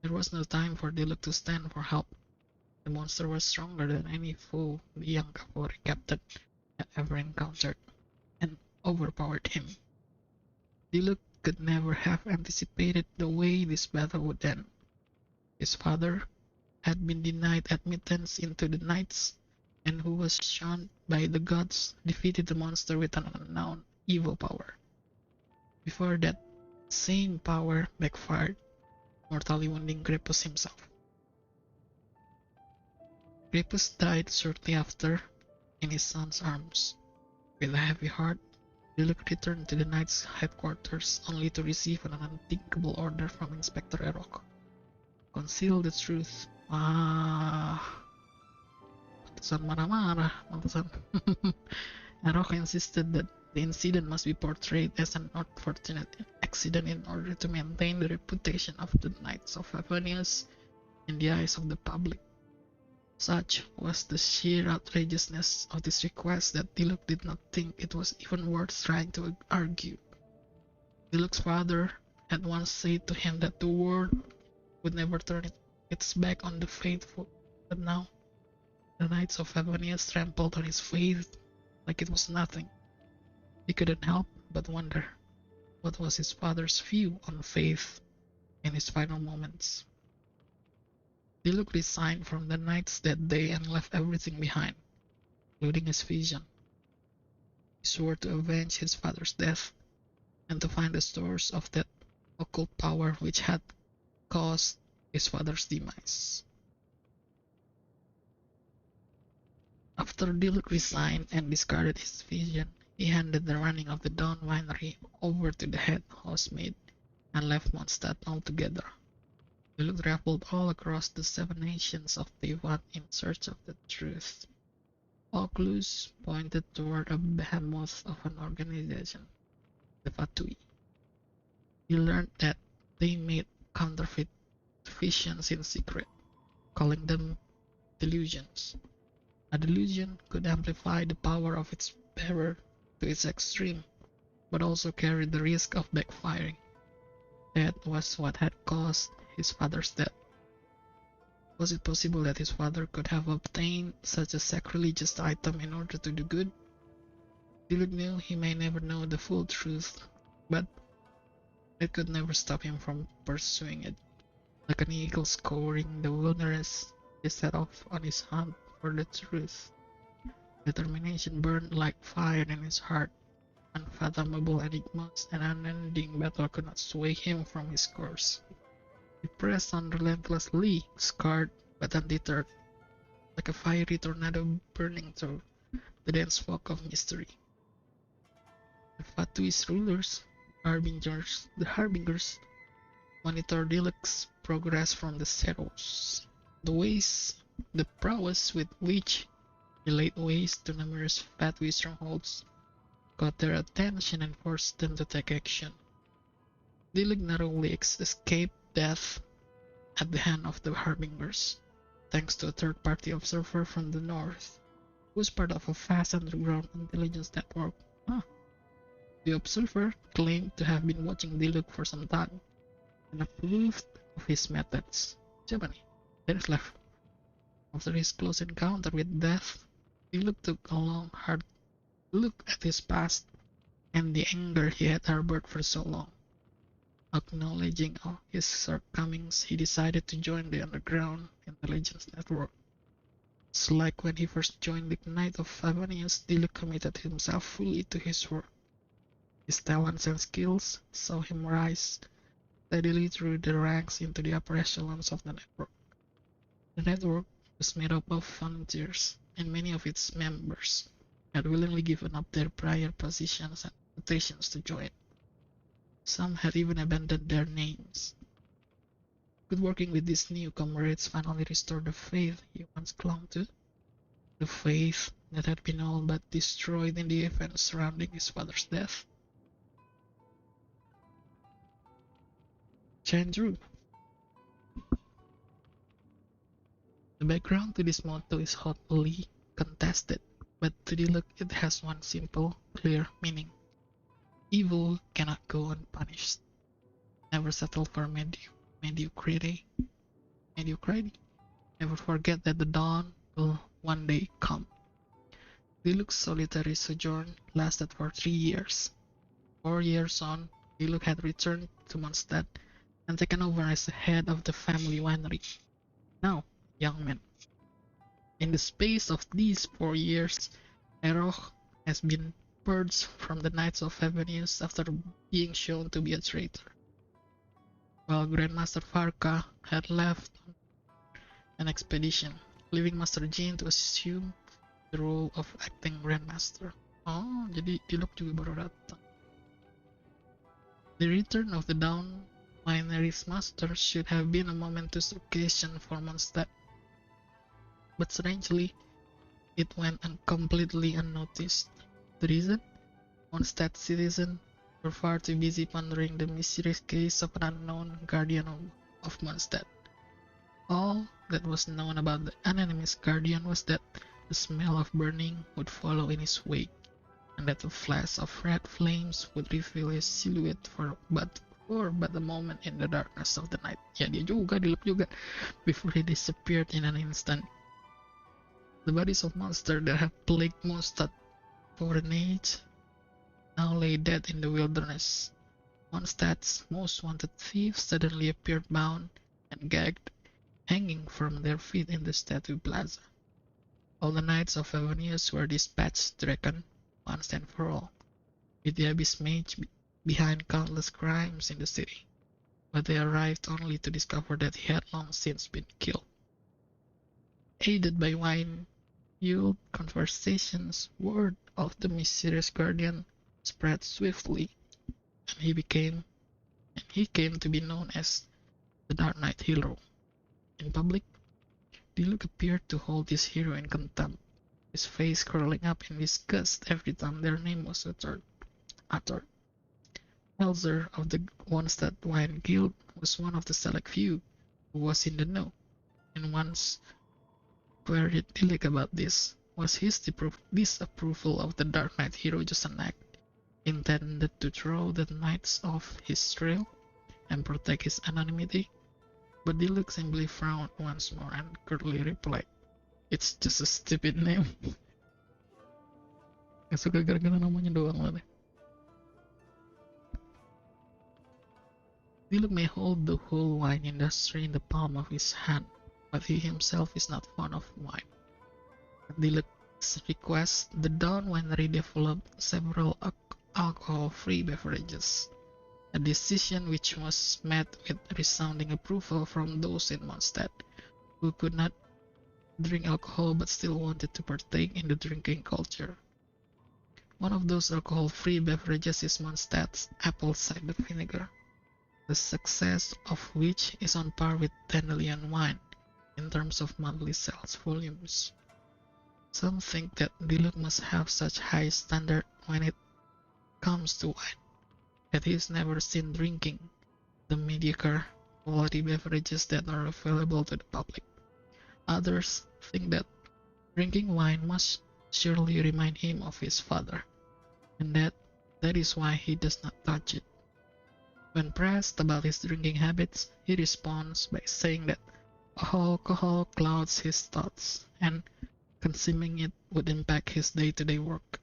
There was no time for Diluc to stand for help. The monster was stronger than any foe the young cavalry captain had ever encountered, and overpowered him. Diluc could never have anticipated the way this battle would end. His father had been denied admittance into the Knights, and who was shunned by the gods, defeated the monster with an unknown evil power. Before that same power backfired, mortally wounding Crepus himself. Crepus died shortly after in his son's arms. With a heavy heart, Diluc returned to the Knights' headquarters only to receive an unthinkable order from Inspector Erok. Conceal the truth. Pantesan marah-marah, pantesan. Erok insisted that the incident must be portrayed as an unfortunate accident in order to maintain the reputation of the Knights of Favonius in the eyes of the public. Such was the sheer outrageousness of this request that Diluc did not think it was even worth trying to argue. Diluc's father had once said to him that the world would never turn its back on the faithful, but now the Knights of Favonius trampled on his faith like it was nothing. He couldn't help but wonder what was his father's view on faith in his final moments. Diluc resigned from the Knights that day and left everything behind, including his vision. He swore to avenge his father's death and to find the source of that occult power which had caused his father's demise. After Diluc resigned and discarded his vision, he handed the running of the Dawn Winery over to the head housemaid and left Mondstadt altogether. Diluc traveled all across the 7 nations of Teyvat in search of the truth. All clues pointed toward a behemoth of an organization, the Fatui. He learned that they made counterfeit visions in secret, calling them delusions. A delusion could amplify the power of its bearer to its extreme, but also carried the risk of backfiring. That was what had caused his father's death. Was it possible that his father could have obtained such a sacrilegious item in order to do good? Diluc knew he may never know the full truth, but it could never stop him from pursuing it. Like an eagle scouring the wilderness, he set off on his hunt for the truth. Determination burned like fire in his heart. Unfathomable enigmas and unending battle could not sway him from his course. He pressed on relentlessly, scarred but undeterred, like a fiery tornado burning through the dense fog of mystery. The Fatui's rulers, the Harbingers, monitor Diluc's progress from the shadows. The prowess with which he laid waste to numerous Fatui strongholds caught their attention and forced them to take action. Diluc narrowly escaped death at the hand of the Harbingers, thanks to a third-party observer from the north, who was part of a vast underground intelligence network. The observer claimed to have been watching Diluc for some time and approved of his methods. Siapa nih? Dennis left. After his close encounter with death, Diluc took a long, hard look at his past and the anger he had harbored for so long. Acknowledging all his shortcomings, he decided to join the underground intelligence network. It's like when he first joined the Knight of Favonius, Diluc committed himself fully to his work. His talents and skills saw him rise steadily through the ranks into the upper echelons of the network. The network was made up of volunteers, and many of its members had willingly given up their prior positions and reputations to join. Some had even abandoned their names. Could working with these new comrades finally restore the faith he once clung to? The faith that had been all but destroyed in the events surrounding his father's death? Chandru. The background to this motto is hotly contested, but to Diluc it has one simple, clear meaning. Evil cannot go unpunished. Never settle for mediocrity. Never forget that the dawn will one day come. Diluc's solitary sojourn lasted for 3 years. 4 years on, Diluc had returned to Mondstadt and taken over as the head of the family winery. Now, young man. In the space of these 4 years, Eroch has been purged from the Knights of Favonius after being shown to be a traitor, while Grandmaster Farka had left on an expedition, leaving Master Jin to assume the role of acting Grandmaster. Oh, jadi Diluc juga baru datang. The return of the Dawn Winery's master should have been a momentous occasion for Mondstadt, but strangely, it went completely unnoticed. The reason? Mondstadt citizens were far too busy pondering the mysterious case of an unknown guardian of Mondstadt. All that was known about the anonymous guardian was that the smell of burning would follow in his wake, and that a flash of red flames would reveal his silhouette for but a moment in the darkness of the night. Ya, dia juga, Diluc juga, before he disappeared in an instant. The bodies of monsters that had plagued Mondstadt for an age now lay dead in the wilderness. Mondstadt's most wanted thieves suddenly appeared bound and gagged, hanging from their feet in the statue plaza. All the Knights of Favonius were dispatched to reckon, once and for all, with the abyss mage behind countless crimes in the city, but they arrived only to discover that he had long since been killed. Aided by wine Youth conversations, word of the mysterious guardian spread swiftly, and he came to be known as the Dark Knight hero. In public, Diluc appeared to hold this hero in contempt, his face curling up in disgust every time their name was uttered. Elzer of the Onestad Wine Guild was one of the select few who was in the know, and once queried Diluc about this. Was his disapproval of the Dark Knight hero just an act intended to throw the knights off his trail and protect his anonymity? But Diluc simply frowned once more and curtly replied, "It's just a stupid name." Gak suka gara-gara namanya doang lah deh. Diluc may hold the whole wine industry in the palm of his hand, but he himself is not fond of wine. At Diluc's request, the Dawn Winery developed several alcohol-free beverages, a decision which was met with resounding approval from those in Mondstadt who could not drink alcohol but still wanted to partake in the drinking culture. One of those alcohol-free beverages is Mondstadt's apple cider vinegar, the success of which is on par with Dandelion wine in terms of monthly sales volumes. Some think that Diluc must have such high standard when it comes to wine, that he is never seen drinking the mediocre quality beverages that are available to the public. Others think that drinking wine must surely remind him of his father, and that is why he does not touch it. When pressed about his drinking habits, he responds by saying that alcohol clouds his thoughts, and consuming it would impact his day-to-day work.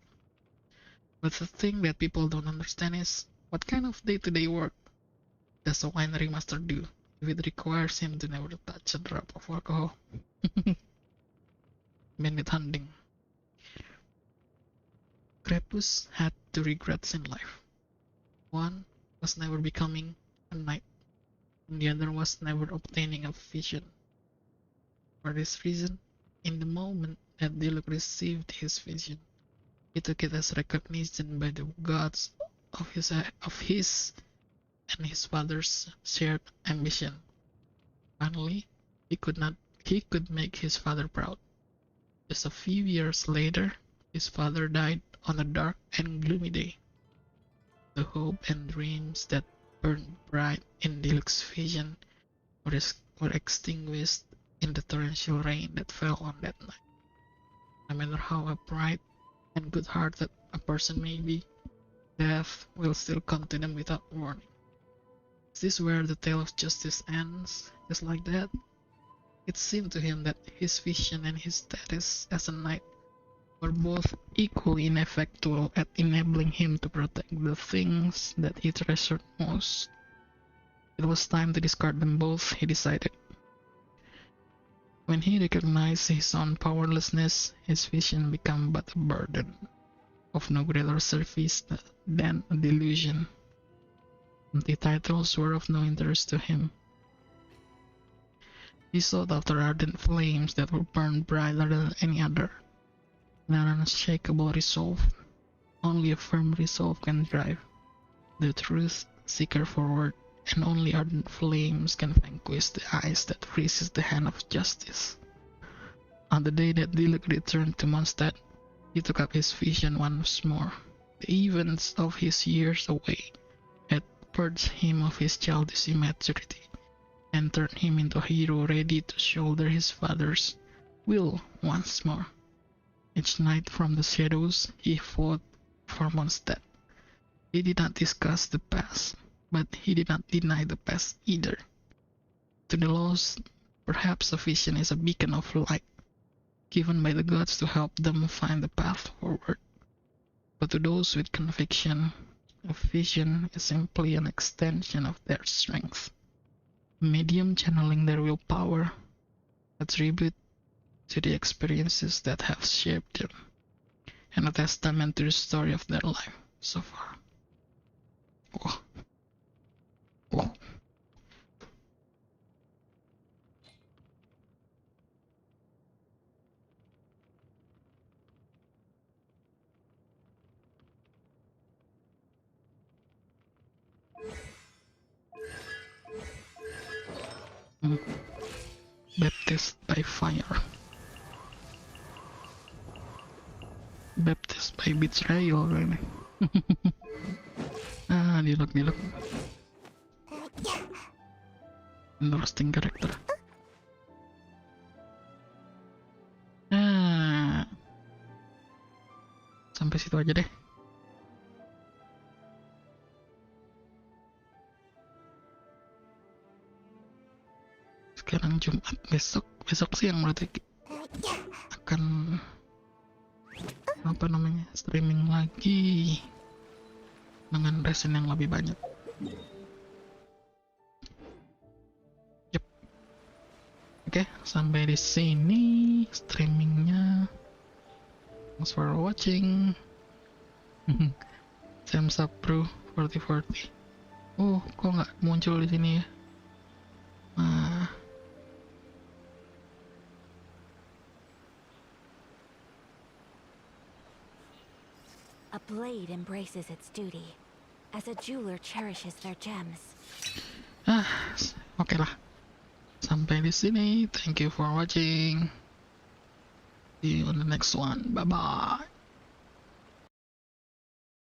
But the thing that people don't understand is, what kind of day-to-day work does a winery master do if it requires him to never touch a drop of alcohol? Bandit hunting. Crepus had two regrets in life. One was never becoming a knight, and the other was never obtaining a vision. For this reason, in the moment that Diluc received his vision, he took it as recognition by the gods of his and his father's shared ambition. Finally, he could make his father proud. Just a few years later, his father died on a dark and gloomy day. The hope and dreams that burned bright in Diluc's vision were extinguished in the torrential rain that fell on that night. No matter how upright and good-hearted a person may be, death will still come to them without warning. Is this where the tale of justice ends? Just like that? It seemed to him that his vision and his status as a knight were both equally ineffectual at enabling him to protect the things that he treasured most. It was time to discard them both, he decided. When he recognized his own powerlessness, his vision became but a burden, of no greater service than a delusion. The titles were of no interest to him. He sought after ardent flames that would burn brighter than any other, an unshakable resolve. Only a firm resolve can drive the truth seeker forward, and only ardent flames can vanquish the ice that freezes the hand of justice. On the day that Diluc returned to Mondstadt, he took up his vision once more. The events of his years away had purged him of his childish immaturity, and turned him into a hero ready to shoulder his father's will once more. Each night from the shadows, he fought for Mondstadt. He did not discuss the past, but he did not deny the past either. To the lost, perhaps a vision is a beacon of light, given by the gods to help them find the path forward. But to those with conviction, a vision is simply an extension of their strength, a medium channeling their willpower, a tribute to the experiences that have shaped them, and a testament to the story of their life so far. Oh. Oh. Hmm. Baptized by fire. Baptized by betrayal ini. Dialog. Interesting character. Sampai situ aja deh. Sekarang Jumat, besok siang berarti akan streaming lagi dengan resin yang lebih banyak. Yep. Oke, sampai di sini streamingnya. Thanks for watching. Thumbs up bro 4040. Oh, kok nggak muncul di sini ya? A blade embraces its duty, as a jeweler cherishes their gems. Oke lah. Sampai di sini. Thank you for watching. See you on the next one. Bye bye.